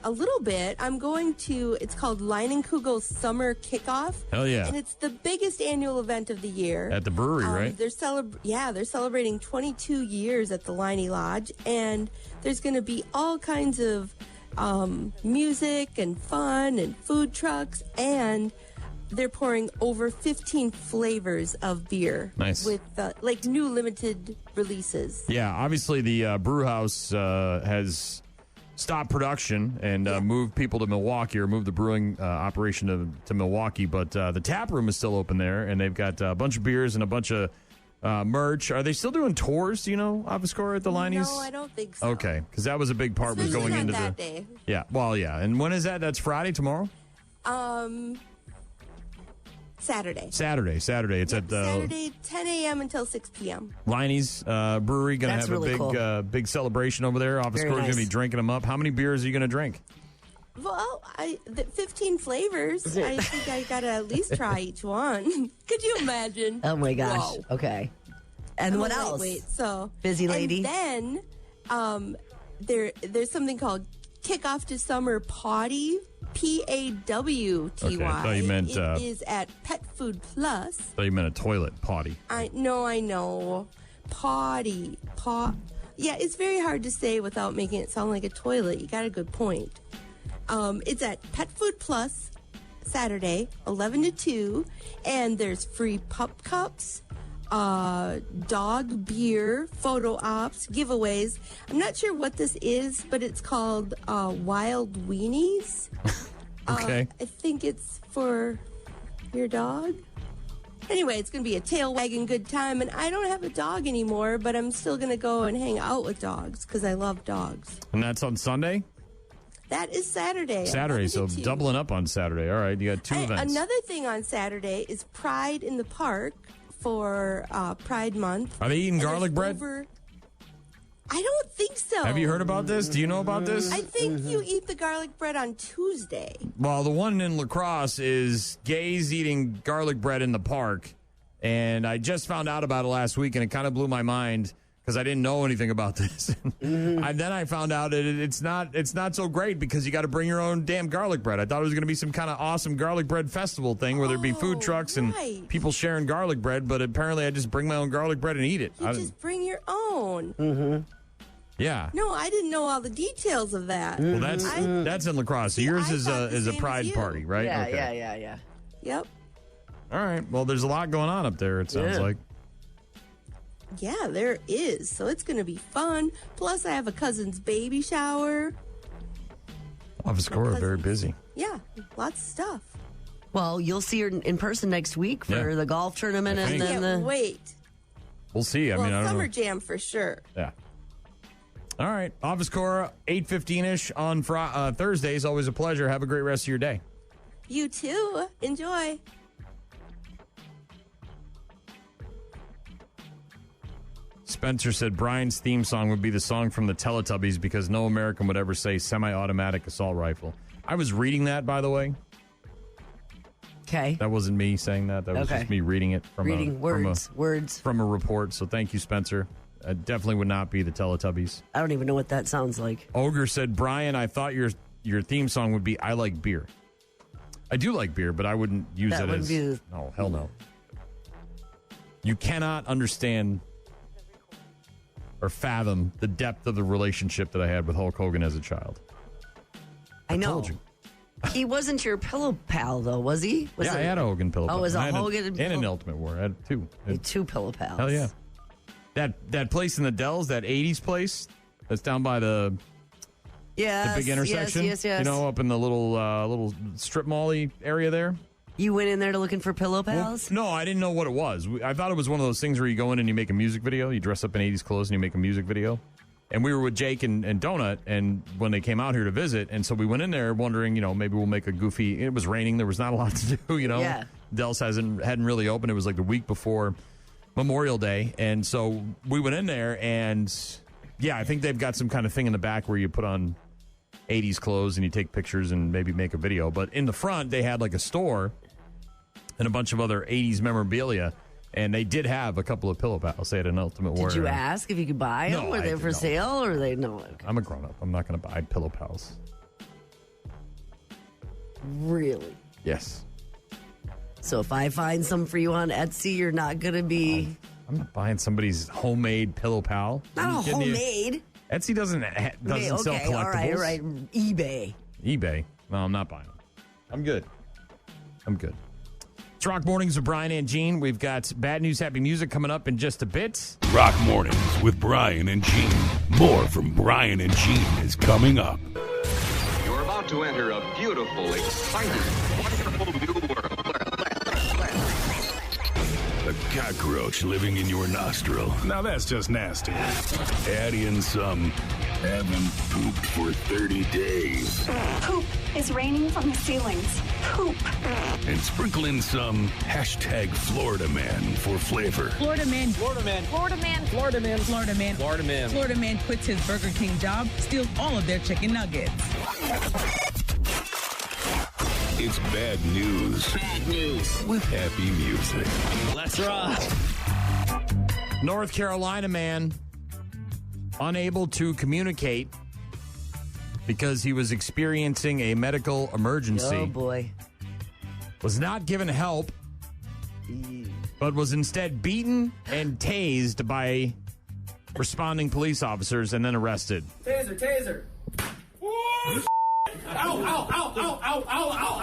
[SPEAKER 1] a little bit. I'm going to, it's called Leinenkugel's Summer Kickoff.
[SPEAKER 2] Hell yeah.
[SPEAKER 1] And it's the biggest annual event of the year.
[SPEAKER 2] At the brewery, right?
[SPEAKER 1] They're celebrating 22 years at the Leinie Lodge. And there's going to be all kinds of music and fun and food trucks. And they're pouring over 15 flavors of beer.
[SPEAKER 2] Nice.
[SPEAKER 1] With new limited releases.
[SPEAKER 2] Yeah, obviously the brew house has stopped production and moved people to Milwaukee, or moved the brewing operation to Milwaukee. But the tap room is still open there, and they've got a bunch of beers and a bunch of merch. Are they still doing tours, do you know, Office Core at the Leinie's?
[SPEAKER 1] No, I don't think so.
[SPEAKER 2] Okay, because that was a big part.
[SPEAKER 1] Especially
[SPEAKER 2] was going into
[SPEAKER 1] that day.
[SPEAKER 2] Yeah, well, yeah. And when is that? That's Friday, tomorrow?
[SPEAKER 1] Saturday.
[SPEAKER 2] It's at the
[SPEAKER 1] Saturday, 10 a.m. until 6 p.m.
[SPEAKER 2] Liney's Brewery. Going to have
[SPEAKER 3] really
[SPEAKER 2] a big
[SPEAKER 3] cool.
[SPEAKER 2] big celebration over there. Office Core's going to be drinking them up. How many beers are you going to drink?
[SPEAKER 1] Well, 15 flavors. I think I got to at least try each one. Could you imagine?
[SPEAKER 3] Oh, my gosh.
[SPEAKER 1] Whoa.
[SPEAKER 3] Okay. And what else?
[SPEAKER 1] Wait, so
[SPEAKER 3] busy lady.
[SPEAKER 1] And then there's something called Kickoff to Summer Potty. P-A-W-T-Y.
[SPEAKER 2] Okay, I thought you meant,
[SPEAKER 1] it is at Pet Food Plus.
[SPEAKER 2] I thought you meant a toilet potty.
[SPEAKER 1] I know. Potty. Yeah, it's very hard to say without making it sound like a toilet. You got a good point. It's at Pet Food Plus, Saturday, 11 to 2. And there's free pup cups, dog beer, photo ops, giveaways. I'm not sure what this is, but it's called Wild Weenies.
[SPEAKER 2] Okay.
[SPEAKER 1] I think it's for your dog. Anyway, it's going to be a tail wagging good time, and I don't have a dog anymore, but I'm still going to go and hang out with dogs because I love dogs.
[SPEAKER 2] And that's on Sunday?
[SPEAKER 1] That is Saturday.
[SPEAKER 2] So doubling up on Saturday. All right, you got two events.
[SPEAKER 1] Another thing on Saturday is Pride in the Park for Pride Month.
[SPEAKER 2] Are they eating garlic bread?
[SPEAKER 1] I don't think so.
[SPEAKER 2] Have you heard about this? Do you know about this?
[SPEAKER 1] I think you eat the garlic bread on Tuesday.
[SPEAKER 2] Well, the one in La Crosse is gays eating garlic bread in the park. And I just found out about it last week, and it kind of blew my mind because I didn't know anything about this. And then I found out it's not so great because you got to bring your own damn garlic bread. I thought it was going to be some kind of awesome garlic bread festival thing where there'd be food trucks and people sharing garlic bread, but apparently I just bring my own garlic bread and eat it.
[SPEAKER 1] You just bring your own.
[SPEAKER 2] Mm-hmm. Yeah.
[SPEAKER 1] No, I didn't know all the details of that.
[SPEAKER 2] Well, that's in La Crosse. So yours is a pride party, right?
[SPEAKER 3] Yeah,
[SPEAKER 2] okay.
[SPEAKER 3] yeah.
[SPEAKER 1] Yep.
[SPEAKER 2] All right. Well, there's a lot going on up there, it sounds like.
[SPEAKER 1] Yeah, there is. So it's going to be fun. Plus, I have a cousin's baby shower.
[SPEAKER 2] Office Core, very busy.
[SPEAKER 1] Yeah, lots of stuff.
[SPEAKER 3] Well, you'll see her in person next week for the golf tournament.
[SPEAKER 1] I can't wait.
[SPEAKER 2] We'll see. I don't know.
[SPEAKER 1] Summer Jam for sure.
[SPEAKER 2] Yeah. All right. Office Core, 8:15-ish on Thursdays. Always a pleasure. Have a great rest of your day.
[SPEAKER 1] You too. Enjoy.
[SPEAKER 2] Spencer said Brian's theme song would be the song from the Teletubbies because no American would ever say semi-automatic assault rifle. I was reading that, by the way.
[SPEAKER 3] Okay.
[SPEAKER 2] That wasn't me saying that. That was just me reading it from
[SPEAKER 3] words
[SPEAKER 2] from a report. So thank you, Spencer. Definitely would not be the Teletubbies.
[SPEAKER 3] I don't even know what that sounds like.
[SPEAKER 2] Ogre said, Brian, I thought your theme song would be I like beer. I do like beer, but I wouldn't use it as... No, hell no. You cannot understand or fathom the depth of the relationship that I had with Hulk Hogan as a child.
[SPEAKER 3] I know.
[SPEAKER 2] Told you.
[SPEAKER 3] He wasn't your pillow pal, though, was he?
[SPEAKER 2] I had a Hogan pillow pal.
[SPEAKER 3] Oh, it was a Hogan
[SPEAKER 2] and an Ultimate War. I had two.
[SPEAKER 3] Two pillow pals.
[SPEAKER 2] Hell yeah. That place in the Dells, that 80s place that's down by the big intersection.
[SPEAKER 3] Yes.
[SPEAKER 2] You know, up in the little strip mall-y area there.
[SPEAKER 3] You went in there looking for pillow pals?
[SPEAKER 2] Well, no, I didn't know what it was. I thought it was one of those things where you go in and you make a music video. You dress up in 80s clothes and you make a music video. And we were with Jake and Donut, and when they came out here to visit, and so we went in there wondering, maybe we'll make a goofy. It was raining. There was not a lot to do,
[SPEAKER 3] Yeah.
[SPEAKER 2] Dells hadn't really opened. It was like the week before Memorial Day, and so we went in there, and yeah, I think they've got some kind of thing in the back where you put on 80s clothes and you take pictures and maybe make a video. But in the front, they had like a store and a bunch of other 80s memorabilia. And they did have a couple of pillow pals. They had an Ultimate Warrior.
[SPEAKER 3] Did you ask if you could buy them?
[SPEAKER 2] No,
[SPEAKER 3] Were they for sale or they no? Okay.
[SPEAKER 2] I'm a grown up. I'm not going to buy pillow pals.
[SPEAKER 3] Really?
[SPEAKER 2] Yes.
[SPEAKER 3] So if I find some for you on Etsy, you're not going to be.
[SPEAKER 2] I'm not buying somebody's homemade pillow pal.
[SPEAKER 3] Not homemade.
[SPEAKER 2] Etsy doesn't sell collectibles.
[SPEAKER 3] All right. eBay.
[SPEAKER 2] No, I'm not buying them. I'm good. It's Rock Mornings with Brian and Gene. We've got Bad News, Happy Music coming up in just a bit.
[SPEAKER 4] Rock Mornings with Brian and Gene. More from Brian and Gene is coming up.
[SPEAKER 10] You're about to enter a beautiful, exciting, wonderful new world.
[SPEAKER 4] A cockroach living in your nostril.
[SPEAKER 7] Now that's just nasty.
[SPEAKER 4] Add in some Haven't pooped for 30 days.
[SPEAKER 16] Poop is raining from the ceilings. Poop.
[SPEAKER 4] And sprinkle in some hashtag Florida Man for flavor.
[SPEAKER 5] Florida man.
[SPEAKER 17] Florida man.
[SPEAKER 5] Florida man.
[SPEAKER 17] Florida man.
[SPEAKER 5] Florida man.
[SPEAKER 17] Florida man.
[SPEAKER 5] Florida man quits his Burger King job, steals all of their chicken nuggets.
[SPEAKER 4] It's bad news.
[SPEAKER 17] Bad news.
[SPEAKER 4] With happy music.
[SPEAKER 17] Let's rock.
[SPEAKER 2] North Carolina man unable to communicate because he was experiencing a medical emergency.
[SPEAKER 3] Oh, boy.
[SPEAKER 2] Was not given help, but was instead beaten and tased by responding police officers and then arrested.
[SPEAKER 17] Taser, taser. Ow, ow, ow, ow, ow, ow, ow,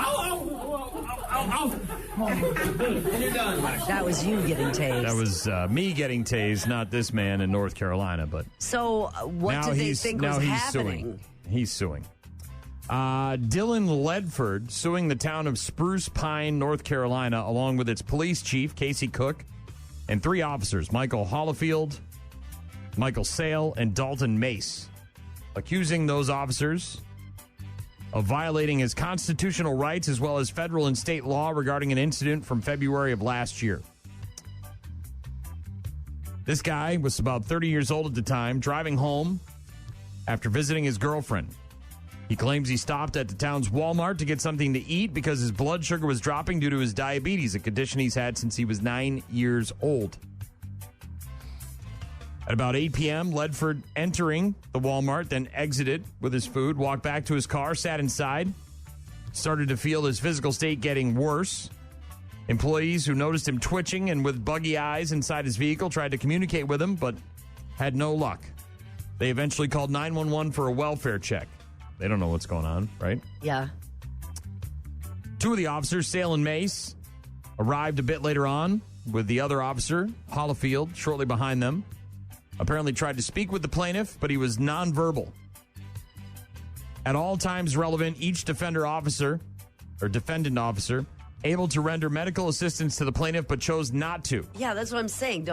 [SPEAKER 17] ow, ow, and you're done.
[SPEAKER 3] That was you getting tased.
[SPEAKER 2] That was me getting tased, not this man in North Carolina. But
[SPEAKER 3] so what did they think was happening?
[SPEAKER 2] He's suing. Dylan Ledford suing the town of Spruce Pine, North Carolina, along with its police chief, Casey Cook, and 3 officers, Michael Hollifield, Michael Sale, and Dalton Mace, accusing those officers of violating his constitutional rights as well as federal and state law regarding an incident from February of last year. This guy was about 30 years old at the time, driving home after visiting his girlfriend. He claims he stopped at the town's Walmart to get something to eat because his blood sugar was dropping due to his diabetes, a condition he's had since he was 9 years old. At about 8 p.m., Ledford entering the Walmart, then exited with his food, walked back to his car, sat inside, started to feel his physical state getting worse. Employees who noticed him twitching and with buggy eyes inside his vehicle tried to communicate with him, but had no luck. They eventually called 911 for a welfare check. They don't know what's going on, right?
[SPEAKER 3] Yeah.
[SPEAKER 2] 2 of the officers, Sale and Mace, arrived a bit later on with the other officer, Hollifield, shortly behind them. Apparently tried to speak with the plaintiff, but he was nonverbal. At all times relevant, each defendant officer able to render medical assistance to the plaintiff, but chose not to.
[SPEAKER 3] Yeah, that's what I'm saying.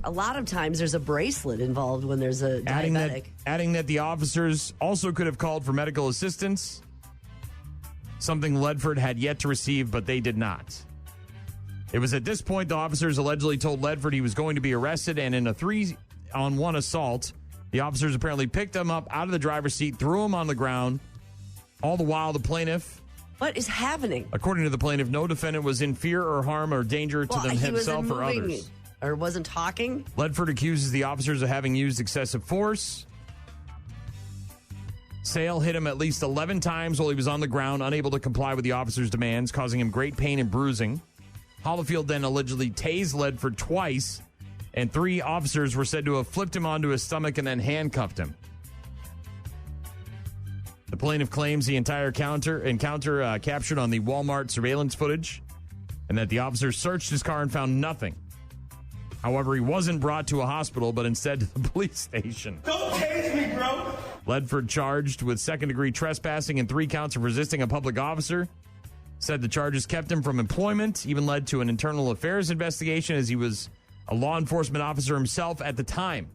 [SPEAKER 3] A lot of times there's a bracelet involved when there's a diabetic.
[SPEAKER 2] Adding that the officers also could have called for medical assistance, something Ledford had yet to receive, but they did not. It was at this point the officers allegedly told Ledford he was going to be arrested, and in a 3-on-1 assault, the officers apparently picked him up out of the driver's seat, threw him on the ground. All the while, the plaintiff...
[SPEAKER 3] What is happening?
[SPEAKER 2] According to the plaintiff, no defendant was in fear or harm or danger to them himself or others.
[SPEAKER 3] Or wasn't talking?
[SPEAKER 2] Ledford accuses the officers of having used excessive force. Sale hit him at least 11 times while he was on the ground, unable to comply with the officers' demands, causing him great pain and bruising. Hollifield then allegedly tased Ledford twice, and 3 officers were said to have flipped him onto his stomach and then handcuffed him. The plaintiff claims the entire encounter captured on the Walmart surveillance footage, and that the officers searched his car and found nothing. However, he wasn't brought to a hospital, but instead to the police station.
[SPEAKER 17] Don't tase me, bro.
[SPEAKER 2] Ledford charged with second-degree trespassing and 3 counts of resisting a public officer. Said the charges kept him from employment, even led to an internal affairs investigation as he was a law enforcement officer himself at the time,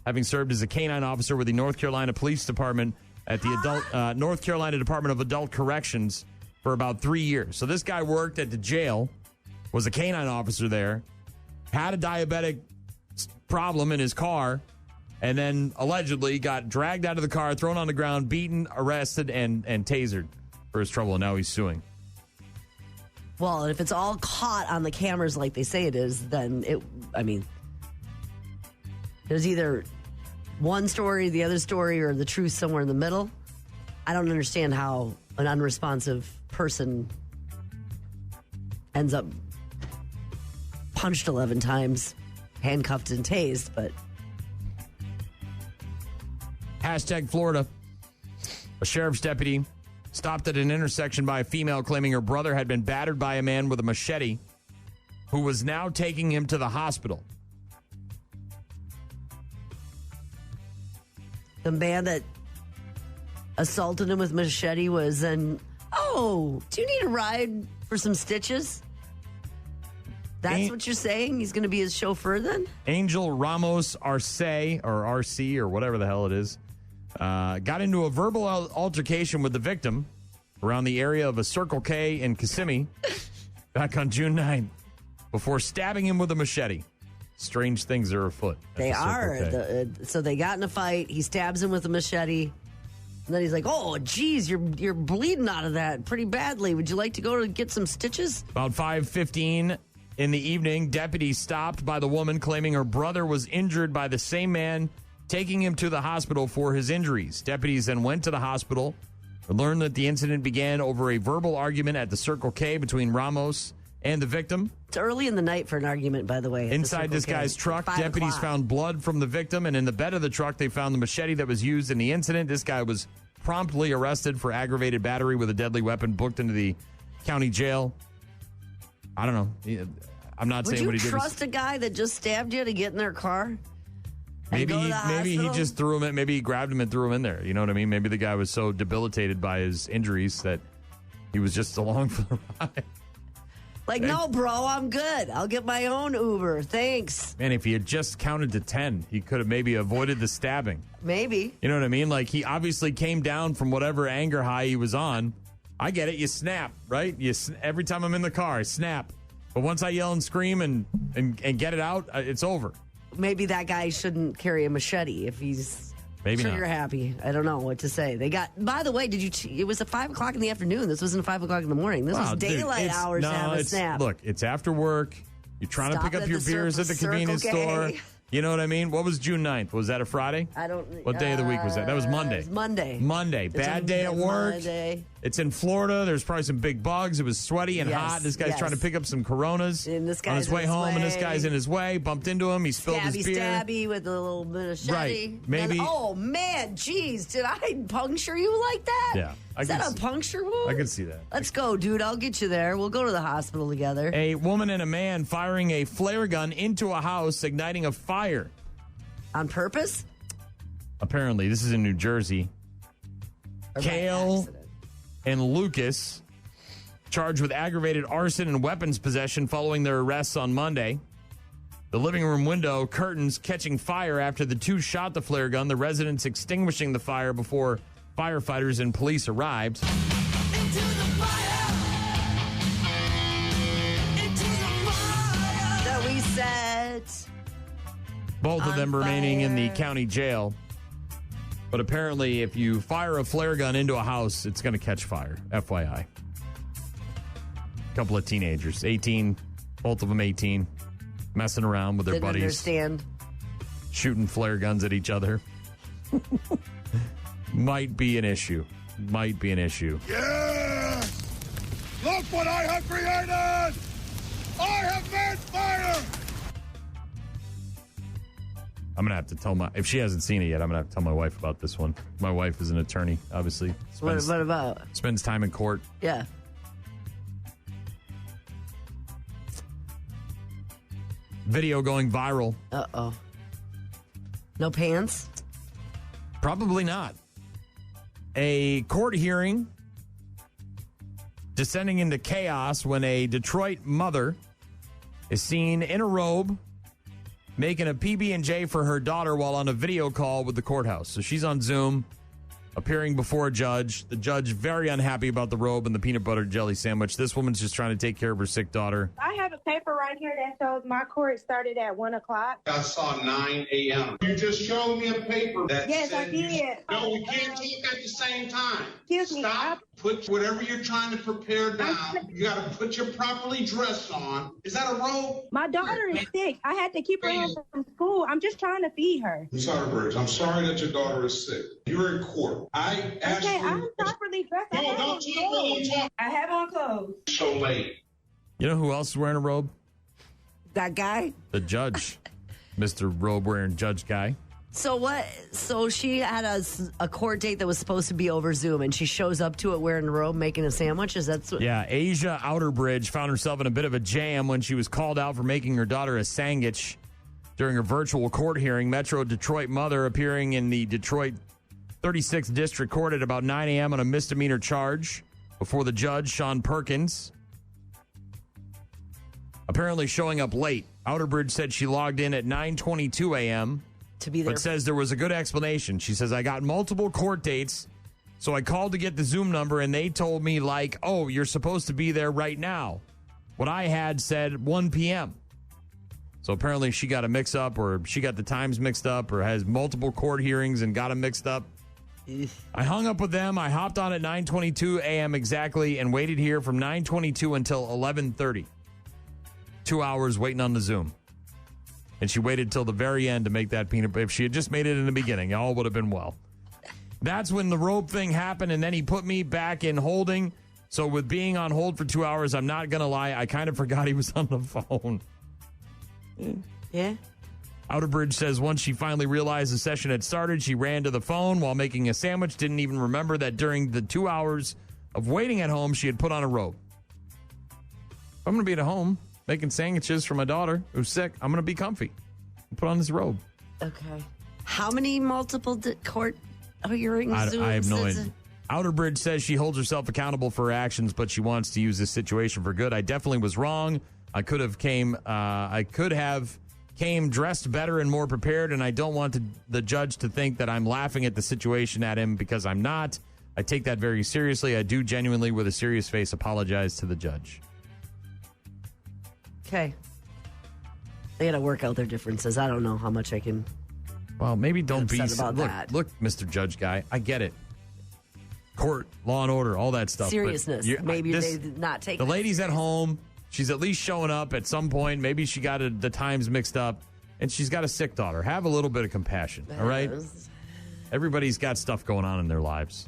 [SPEAKER 2] having served as a canine officer with the North Carolina Police Department at the North Carolina Department of Adult Corrections for about 3 years. So this guy worked at the jail, was a canine officer there, had a diabetic problem in his car, and then allegedly got dragged out of the car, thrown on the ground, beaten, arrested, and tasered for his trouble, and now he's suing.
[SPEAKER 3] Well, if it's all caught on the cameras like they say it is, then there's either one story, the other story, or the truth somewhere in the middle. I don't understand how an unresponsive person ends up punched 11 times, handcuffed and tased, but...
[SPEAKER 2] Hashtag Florida. A sheriff's deputy stopped at an intersection by a female claiming her brother had been battered by a man with a machete who was now taking him to the hospital.
[SPEAKER 3] The man that assaulted him with machete was then, do you need a ride for some stitches? That's what you're saying? He's going to be his chauffeur then?
[SPEAKER 2] Angel Ramos Arce, or RC, or whatever the hell it is, got into a verbal altercation with the victim around the area of a Circle K in Kissimmee back on June 9th before stabbing him with a machete. Strange things are afoot.
[SPEAKER 3] They are. So they got in a fight. He stabs him with a machete. And then he's like, oh, geez, you're bleeding out of that pretty badly. Would you like to go to get some stitches?
[SPEAKER 2] About 5:15 in the evening, deputies stopped by the woman claiming her brother was injured by the same man, taking him to the hospital for his injuries. Deputies then went to the hospital and learned that the incident began over a verbal argument at the Circle K between Ramos and the victim.
[SPEAKER 3] It's early in the night for an argument, by the way.
[SPEAKER 2] Inside this guy's truck, deputies found blood from the victim, and in the bed of the truck, they found the machete that was used in the incident. This guy was promptly arrested for aggravated battery with a deadly weapon, booked into the county jail. I don't know. I'm not saying what he did.
[SPEAKER 3] Would you trust a guy that just stabbed you to get in their car?
[SPEAKER 2] Maybe he just threw him in. Maybe he grabbed him and threw him in there. You know what I mean? Maybe the guy was so debilitated by his injuries that he was just along for the ride.
[SPEAKER 3] Like, no, bro, I'm good. I'll get my own Uber. Thanks.
[SPEAKER 2] Man, if he had just counted to 10, he could have maybe avoided the stabbing.
[SPEAKER 3] Maybe.
[SPEAKER 2] You know what I mean? Like, he obviously came down from whatever anger high he was on. I get it. You snap, right? Every time I'm in the car, I snap. But once I yell and scream and get it out, it's over.
[SPEAKER 3] Maybe that guy shouldn't carry a machete if he's trigger happy. I don't know what to say. They got, by the way, it was at 5 o'clock in the afternoon. This wasn't 5 o'clock in the morning. This was daylight hours to have a snap.
[SPEAKER 2] Look, it's after work. You're trying to pick up your beers at the convenience store. You know what I mean? What was June 9th? Was that a Friday?
[SPEAKER 3] I don't.
[SPEAKER 2] What day of the week was that? That was Monday.
[SPEAKER 3] It was Monday.
[SPEAKER 2] Monday. Bad day at work.
[SPEAKER 3] Monday.
[SPEAKER 2] It's in Florida. There's probably some big bugs. It was sweaty and hot. This guy's trying to pick up some Coronas
[SPEAKER 3] on
[SPEAKER 2] his way home, and this guy's in his way. Bumped into him. He spilled his beer.
[SPEAKER 3] Stabby with a little bit of machete.
[SPEAKER 2] Right. Maybe.
[SPEAKER 3] And, oh, man. Geez. Did I puncture you like that?
[SPEAKER 2] Yeah.
[SPEAKER 3] Is that a puncture wound?
[SPEAKER 2] I can see that.
[SPEAKER 3] Let's go, dude. I'll get you there. We'll go to the hospital together.
[SPEAKER 2] A woman and a man firing a flare gun into a house, igniting a fire.
[SPEAKER 3] On purpose?
[SPEAKER 2] Apparently. This is in New Jersey. Kale and Lucas charged with aggravated arson and weapons possession following their arrests on Monday. The living room window curtains catching fire after the two shot the flare gun, the residents extinguishing the fire before firefighters and police arrived.
[SPEAKER 9] Into the fire. Into the fire.
[SPEAKER 3] That we set.
[SPEAKER 2] Both of them remaining in the county jail. But apparently, if you fire a flare gun into a house, it's going to catch fire. FYI. A couple of teenagers, 18, both of them 18, messing around with their
[SPEAKER 3] Didn't
[SPEAKER 2] buddies.
[SPEAKER 3] Understand.
[SPEAKER 2] Shooting flare guns at each other. Might be an issue. Might be an issue.
[SPEAKER 7] Yeah! Look what I have created! I have made fire!
[SPEAKER 2] I'm going to have to tell if she hasn't seen it yet, I'm going to have to tell my wife about this one. My wife is an attorney, obviously.
[SPEAKER 3] What about?
[SPEAKER 2] Spends time in court.
[SPEAKER 3] Yeah.
[SPEAKER 2] Video going viral.
[SPEAKER 3] Uh-oh. No pants?
[SPEAKER 2] Probably not. A court hearing descending into chaos when a Detroit mother is seen in a robe making a PB&J for her daughter while on a video call with the courthouse. So she's on Zoom, appearing before a judge. The judge very unhappy about the robe and the peanut butter jelly sandwich. This woman's just trying to take care of her sick daughter.
[SPEAKER 6] I have a paper right here that shows my court started at 1 o'clock.
[SPEAKER 22] I saw 9 a.m. You just showed me a paper that
[SPEAKER 6] Yes,
[SPEAKER 22] said
[SPEAKER 6] I did.
[SPEAKER 22] No, we can't talk at the same time.
[SPEAKER 6] Excuse me.
[SPEAKER 22] Stop. Put whatever you're trying to prepare down. You got to put your properly dress on. Is that a robe?
[SPEAKER 6] My daughter is sick. I had to keep her home from school. I'm just trying to feed her.
[SPEAKER 22] I'm sorry, Briggs. I'm sorry that your daughter is sick. You're in court. I asked
[SPEAKER 6] Okay,
[SPEAKER 22] you.
[SPEAKER 6] I'm properly dressed.
[SPEAKER 22] No, don't talk.
[SPEAKER 6] I have on clothes.
[SPEAKER 22] So late.
[SPEAKER 2] You know who else is wearing a robe?
[SPEAKER 3] That guy?
[SPEAKER 2] The judge. Mr. robe-wearing judge guy.
[SPEAKER 3] So what? So she had a court date that was supposed to be over Zoom, and she shows up to it wearing a robe, making a sandwich. Is that?
[SPEAKER 2] Yeah, Asia Outerbridge found herself in a bit of a jam when she was called out for making her daughter a sandwich during a virtual court hearing. Metro Detroit mother appearing in the Detroit 36th District Court at about 9 a.m. on a misdemeanor charge before the judge, Sean Perkins. Apparently showing up late. Outerbridge said she logged in at 9:22 a.m.,
[SPEAKER 3] to be there.
[SPEAKER 2] But says there was a good explanation. She says, I got multiple court dates, so I called to get the Zoom number, and they told me, like, oh, you're supposed to be there right now. What I had said 1 p.m. So apparently she got a mix-up, or she got the times mixed up, or has multiple court hearings and got them mixed up. I hung up with them. I hopped on at 9:22 a.m. exactly and waited here from 9:22 until 11:30. 2 hours waiting on the Zoom. And she waited till the very end to make that peanut. If she had just made it in the beginning, all would have been well. That's when the robe thing happened, and then he put me back in holding. So with being on hold for 2 hours, I'm not going to lie, I kind of forgot he was on the phone.
[SPEAKER 3] Yeah.
[SPEAKER 2] Outerbridge says once she finally realized the session had started, she ran to the phone while making a sandwich, didn't even remember that during the 2 hours of waiting at home, she had put on a robe. I'm going to be at home making sandwiches for my daughter who's sick. I'm going to be comfy. Put on this robe.
[SPEAKER 3] Okay. How many multiple court hearings?
[SPEAKER 2] I have no idea. Outerbridge says she holds herself accountable for her actions, but she wants to use this situation for good. I definitely was wrong. I could have came dressed better and more prepared, and I don't want the judge to think that I'm laughing at the situation at him, because I'm not. I take that very seriously. I do genuinely, with a serious face, apologize to the judge.
[SPEAKER 3] Okay. They got to work out their differences. I don't know how much I can.
[SPEAKER 2] Well, maybe don't be
[SPEAKER 3] about that.
[SPEAKER 2] Look, Mr. Judge Guy, I get it. Court, law and order, all that stuff.
[SPEAKER 3] Seriousness. Maybe they did not take
[SPEAKER 2] the lady's at home. She's at least showing up at some point. Maybe she got the times mixed up, and she's got a sick daughter. Have a little bit of compassion, all right? Everybody's got stuff going on in their lives.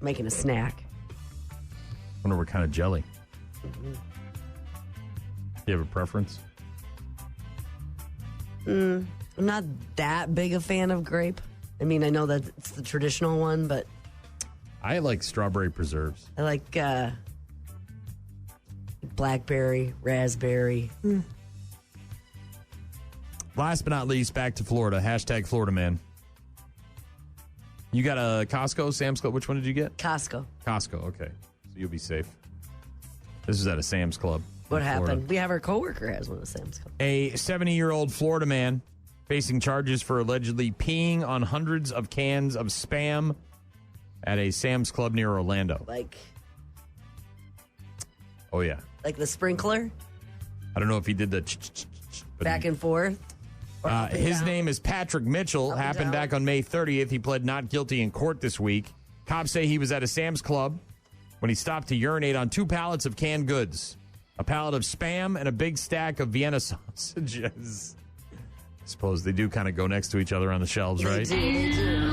[SPEAKER 3] Making a snack.
[SPEAKER 2] Wonder what kind of jelly.
[SPEAKER 3] Mm-hmm.
[SPEAKER 2] Do you have a preference?
[SPEAKER 3] I'm not that big a fan of grape. I mean, I know that it's the traditional one, but
[SPEAKER 2] I like strawberry preserves.
[SPEAKER 3] I like blackberry, raspberry.
[SPEAKER 2] Last but not least, back to Florida. Hashtag Florida man. You got a Costco, Sam's Club. Which one did you get?
[SPEAKER 3] Costco.
[SPEAKER 2] Costco, okay. So you'll be safe. This is at a Sam's Club.
[SPEAKER 3] What happened?
[SPEAKER 2] Florida.
[SPEAKER 3] We have our coworker has one of Sam's Club.
[SPEAKER 2] A 70-year-old Florida man facing charges for allegedly peeing on hundreds of cans of Spam at a Sam's Club near Orlando. Oh, yeah.
[SPEAKER 3] Like the sprinkler?
[SPEAKER 2] I don't know if he did the
[SPEAKER 3] back and forth.
[SPEAKER 2] His name is Patrick Mitchell. Happened back on May 30th. He pled not guilty in court this week. Cops say he was at a Sam's Club when he stopped to urinate on 2 pallets of canned goods, a pallet of Spam, and a big stack of Vienna sausages. I suppose they do kind of go next to each other on the shelves, right?
[SPEAKER 3] They do.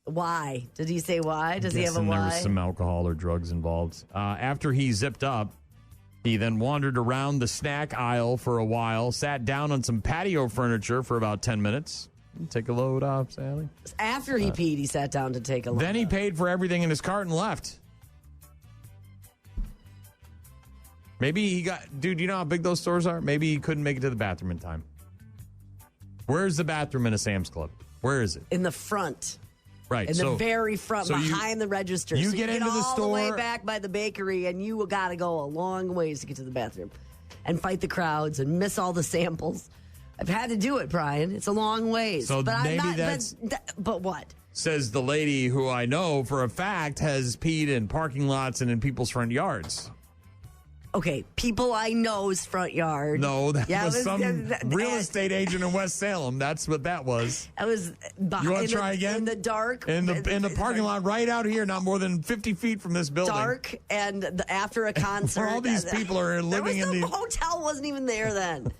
[SPEAKER 3] Why? Did he say why? Does he have a why?
[SPEAKER 2] There was some alcohol or drugs involved. After he zipped up, he then wandered around the snack aisle for a while, sat down on some patio furniture for about 10 minutes. Take a load off, Sally.
[SPEAKER 3] After he peed, he sat down to take a load.
[SPEAKER 2] Then he paid for everything in his cart and left. Maybe he got... Dude, you know how big those stores are? Maybe he couldn't make it to the bathroom in time. Where's the bathroom in a Sam's Club? Where is it?
[SPEAKER 3] In the front.
[SPEAKER 2] Right.
[SPEAKER 3] In the very front, behind the register.
[SPEAKER 2] You get into the store.
[SPEAKER 3] All the way back by the bakery, and you got to go a long ways to get to the bathroom and fight the crowds and miss all the samples. I've had to do it, Brian. It's a long ways.
[SPEAKER 2] So
[SPEAKER 3] but
[SPEAKER 2] maybe
[SPEAKER 3] I'm not,
[SPEAKER 2] that's...
[SPEAKER 3] But what?
[SPEAKER 2] Says the lady who I know for a fact has peed in parking lots and in people's front yards.
[SPEAKER 3] Okay, people I know's front yard.
[SPEAKER 2] No, that was some real estate agent in West Salem. That's what that was.
[SPEAKER 3] That was behind.
[SPEAKER 2] You want to try again?
[SPEAKER 3] In the dark.
[SPEAKER 2] In the parking lot right out here, not more than 50 feet from this building.
[SPEAKER 3] Dark, and after a concert.
[SPEAKER 2] Where all these people are living in the...
[SPEAKER 3] hotel wasn't even there then.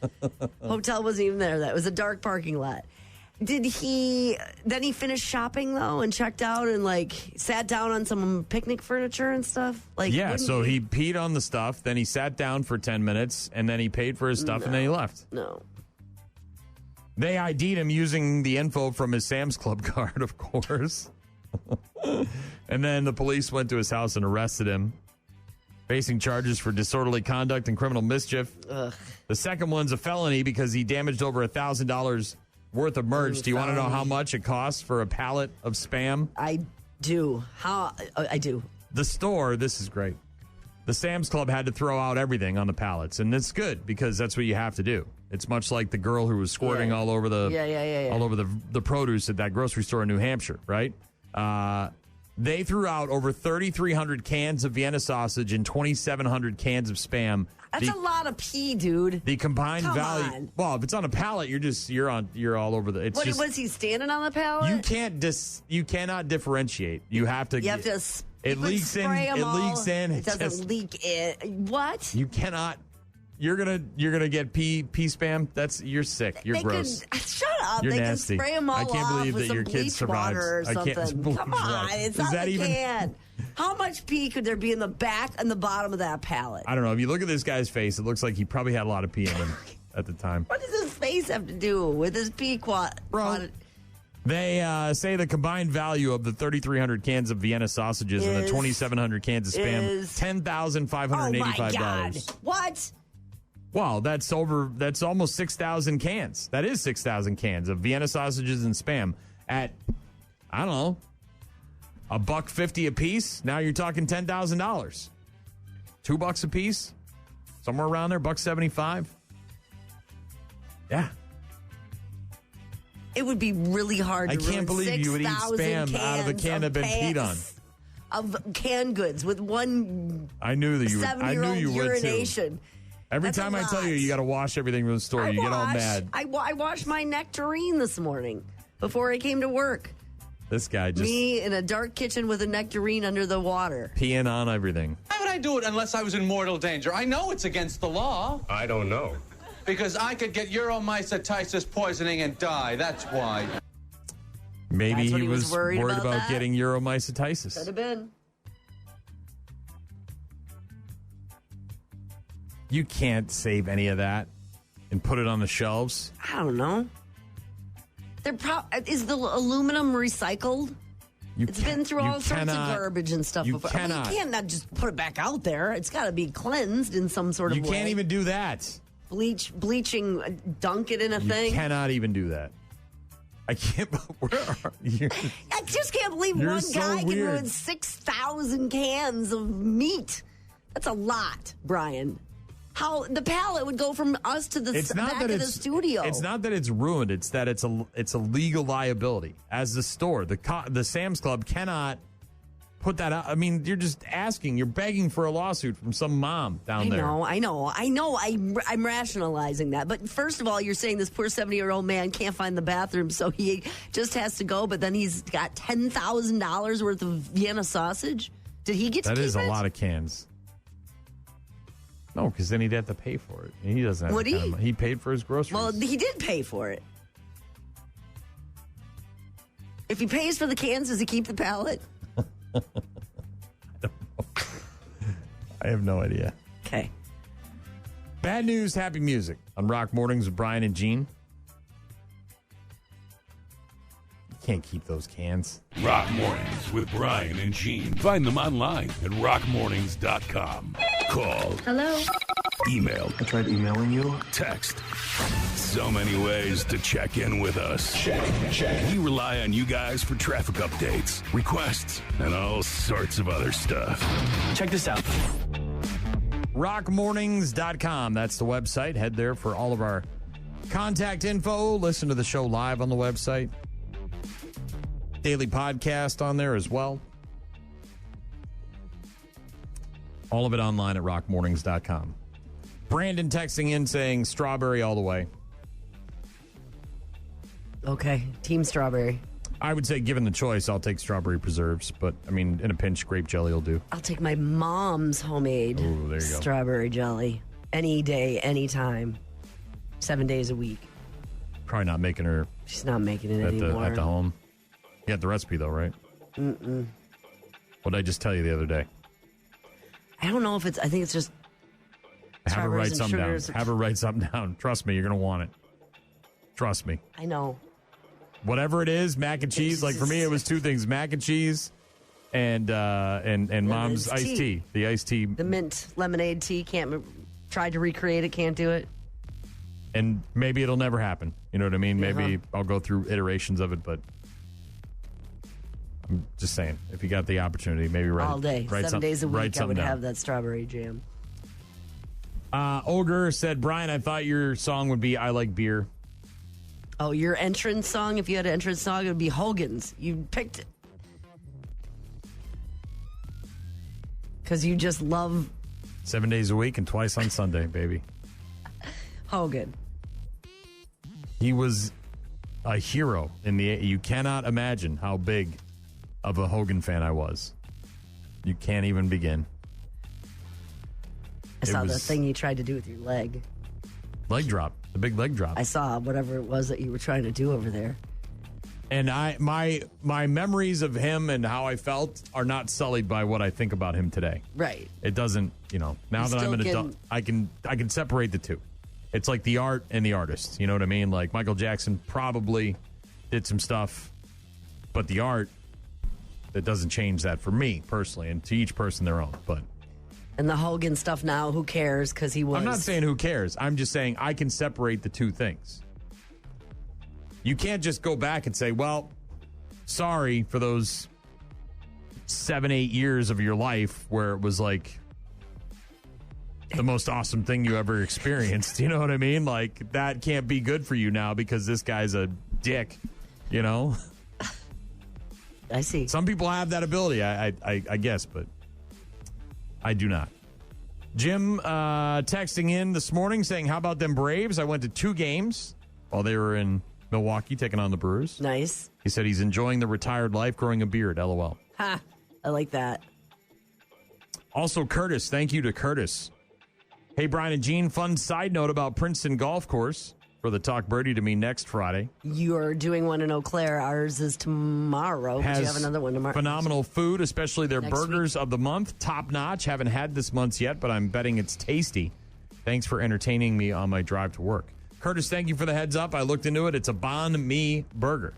[SPEAKER 3] Hotel wasn't even there. That was a dark parking lot. Did he... Then he finished shopping, though, and checked out and, sat down on some picnic furniture and stuff?
[SPEAKER 2] Yeah, so he peed on the stuff, then he sat down for 10 minutes, and then he paid for his stuff, and then he left.
[SPEAKER 3] No.
[SPEAKER 2] They ID'd him using the info from his Sam's Club card, of course. And then the police went to his house and arrested him, facing charges for disorderly conduct and criminal mischief.
[SPEAKER 3] Ugh.
[SPEAKER 2] The second one's a felony because he damaged over $1,000 worth of merch. Do you want to know how much it costs for a pallet of Spam?
[SPEAKER 3] I do. I do.
[SPEAKER 2] the store, this is great. The Sam's Club had to throw out everything on the pallets, and it's good because that's what you have to do. It's much like the girl who was squirting all over all over the produce at that grocery store in New Hampshire, right? They threw out over 3,300 cans of Vienna sausage and 2,700 cans of Spam.
[SPEAKER 3] That's a lot of pee, dude.
[SPEAKER 2] The combined value.
[SPEAKER 3] On.
[SPEAKER 2] Well, if it's on a pallet, you're all over the. It's
[SPEAKER 3] was he standing on the pallet?
[SPEAKER 2] You cannot differentiate. You have to. It leaks in. It leaks in.
[SPEAKER 3] It doesn't leak in. What?
[SPEAKER 2] You cannot. You're gonna get pee spam. You're sick. You're gross.
[SPEAKER 3] Shut up.
[SPEAKER 2] You're
[SPEAKER 3] they
[SPEAKER 2] nasty.
[SPEAKER 3] Can spray them all
[SPEAKER 2] I can't believe
[SPEAKER 3] with
[SPEAKER 2] that
[SPEAKER 3] some
[SPEAKER 2] your kid
[SPEAKER 3] bleach
[SPEAKER 2] survives.
[SPEAKER 3] water or something. Come on, it's not a can. How much pee could there be in the back and the bottom of that pallet?
[SPEAKER 2] I don't know. If you look at this guy's face, it looks like he probably had a lot of pee in him at the time.
[SPEAKER 3] What does his face have to do with his pee
[SPEAKER 2] They say the combined value of the 3,300 cans of Vienna sausages and the 2,700 cans of Spam, $10,585.
[SPEAKER 3] Oh, my God. What?
[SPEAKER 2] Wow, that's almost 6,000 cans. That is 6,000 cans of Vienna sausages and Spam at, I don't know, $1.50 a piece. Now you're talking $10,000. $2 a piece, somewhere around there, $1.75. Yeah.
[SPEAKER 3] It would be really hard to
[SPEAKER 2] I can't believe you would eat Spam out of a can that had been peed on.
[SPEAKER 3] Of canned goods with one.
[SPEAKER 2] I knew that you would. I knew you
[SPEAKER 3] urination.
[SPEAKER 2] Would too. Every time I tell you got to wash everything from the store, you get all mad.
[SPEAKER 3] I washed my nectarine this morning before I came to work.
[SPEAKER 2] This guy just...
[SPEAKER 3] Me in a dark kitchen with a nectarine under the water.
[SPEAKER 2] Peeing on everything.
[SPEAKER 8] Why would I do it unless I was in mortal danger? I know it's against the law.
[SPEAKER 11] I don't know.
[SPEAKER 8] Because I could get uromycetitis poisoning and die. That's why.
[SPEAKER 2] Maybe he was worried about getting uromycetitis.
[SPEAKER 3] Could have been.
[SPEAKER 2] You can't save any of that and put it on the shelves.
[SPEAKER 3] I don't know. Is the aluminum recycled? It's been through all sorts of garbage and stuff before. You can't not just put it back out there. It's got to be cleansed in some sort of way.
[SPEAKER 2] You can't even do that.
[SPEAKER 3] Bleaching, dunk it in a thing.
[SPEAKER 2] You cannot even do that. I can't. Where are you?
[SPEAKER 3] I just can't believe one guy can ruin 6,000 cans of meat. That's a lot, Brian. How the pallet would go from us to the back of the studio.
[SPEAKER 2] It's not that it's ruined. It's that it's a legal liability. As the store, the Sam's Club cannot put that out. I mean, you're just asking. You're begging for a lawsuit from some mom down there.
[SPEAKER 3] I know. I'm rationalizing that. But first of all, you're saying this poor 70-year-old man can't find the bathroom, so he just has to go. But then he's got $10,000 worth of Vienna sausage. Did he get to keep it?
[SPEAKER 2] That is a lot of cans. No, because then he'd have to pay for it. And he doesn't have the kind of money. He paid for his groceries.
[SPEAKER 3] Well, he did pay for it. If he pays for the cans, does he keep the pallet?
[SPEAKER 2] I don't know. I have no idea.
[SPEAKER 3] Okay.
[SPEAKER 2] Bad news, happy music on Rock Mornings with Brian and Gene. You can't keep those cans.
[SPEAKER 4] Rock Mornings with Brian and Gene. Find them online at rockmornings.com. Call.
[SPEAKER 16] Hello.
[SPEAKER 4] Email.
[SPEAKER 11] I tried emailing you.
[SPEAKER 4] Text. So many ways to check in with us.
[SPEAKER 11] Check.
[SPEAKER 4] We rely on you guys for traffic updates, requests, and all sorts of other stuff.
[SPEAKER 11] Check this out.
[SPEAKER 2] rockmornings.com. That's the website. Head there for all of our contact info. Listen to the show live on the website. Daily podcast on there as well. All of it online at rockmornings.com. Brandon texting in saying strawberry all the way.
[SPEAKER 3] Okay, team strawberry.
[SPEAKER 2] I would say given the choice, I'll take strawberry preserves. But, I mean, in a pinch, grape jelly will do.
[SPEAKER 3] I'll take my mom's homemade strawberry jelly. Any day, anytime. 7 days a week.
[SPEAKER 2] Probably not making her...
[SPEAKER 3] She's not making it anymore.
[SPEAKER 2] At the home. You got the recipe, though, right?
[SPEAKER 3] Mm-mm.
[SPEAKER 2] What did I just tell you the other day?
[SPEAKER 3] I don't know if it's... I think it's just...
[SPEAKER 2] Have her write something down. Have her write something down. Trust me, you're going to want it. Trust me.
[SPEAKER 3] I know.
[SPEAKER 2] Whatever it is, mac and cheese. Like for me, it was two things: mac and cheese, and mom's iced tea. The iced tea,
[SPEAKER 3] the mint lemonade tea. Tried to recreate it, can't do it.
[SPEAKER 2] And maybe it'll never happen. You know what I mean? Maybe I'll go through iterations of it, but I'm just saying, if you got the opportunity, maybe write
[SPEAKER 3] all day,
[SPEAKER 2] write
[SPEAKER 3] 7 days a week, I would
[SPEAKER 2] down.
[SPEAKER 3] have that strawberry jam.
[SPEAKER 2] Ogre said, Brian, I thought your song would be I Like Beer.
[SPEAKER 3] Oh, your entrance song, if you had an entrance song, it would be Hogan's. You picked it. Because you just love
[SPEAKER 2] 7 days a week and twice on Sunday, baby.
[SPEAKER 3] Hogan.
[SPEAKER 2] He was a hero in the. You cannot imagine how big of a Hogan fan I was. You can't even begin.
[SPEAKER 3] I saw the thing you tried to do with your leg.
[SPEAKER 2] Leg drop. The big leg drop.
[SPEAKER 3] I saw whatever it was that you were trying to do over there.
[SPEAKER 2] And my memories of him and how I felt are not sullied by what I think about him today.
[SPEAKER 3] Right.
[SPEAKER 2] It doesn't, now that I'm an adult, I can separate the two. It's like the art and the artist. You know what I mean? Like Michael Jackson probably did some stuff, but the art, that doesn't change that for me personally, and to each person their own. But
[SPEAKER 3] and the Hogan stuff now, who cares? Because he was.
[SPEAKER 2] I'm not saying who cares. I'm just saying I can separate the two things. You can't just go back and say, well, sorry for those 7-8 years of your life where it was like the most awesome thing you ever experienced. You know what I mean? Like, that can't be good for you now because this guy's a dick,
[SPEAKER 3] I see.
[SPEAKER 2] Some people have that ability, I guess, but I do not. Jim texting in this morning saying, how about them Braves? I went to 2 games while they were in Milwaukee taking on the Brewers.
[SPEAKER 3] Nice.
[SPEAKER 2] He said he's enjoying the retired life, growing a beard. LOL.
[SPEAKER 3] Ha! I like that.
[SPEAKER 2] Also, Curtis. Thank you to Curtis. Hey, Brian and Gene, fun side note about Princeton Golf Course for the Talk Birdie to me next Friday.
[SPEAKER 3] You're doing one in Eau Claire. Ours is tomorrow. But you have another one tomorrow.
[SPEAKER 2] Phenomenal food, especially their
[SPEAKER 3] Next
[SPEAKER 2] burgers
[SPEAKER 3] week.
[SPEAKER 2] of the month. Top notch. Haven't had this month's yet, but I'm betting it's tasty. Thanks for entertaining me on my drive to work. Curtis, thank you for the heads up. I looked into it. It's a banh mi burger.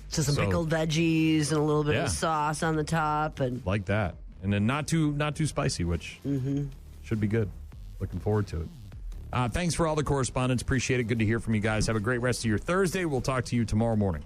[SPEAKER 3] So some pickled veggies and a little bit of sauce on the top, and
[SPEAKER 2] like that, and then not too spicy, which should be good. Looking forward to it. Thanks for all the correspondence. Appreciate it. Good to hear from you guys. Have a great rest of your Thursday. We'll talk to you tomorrow morning.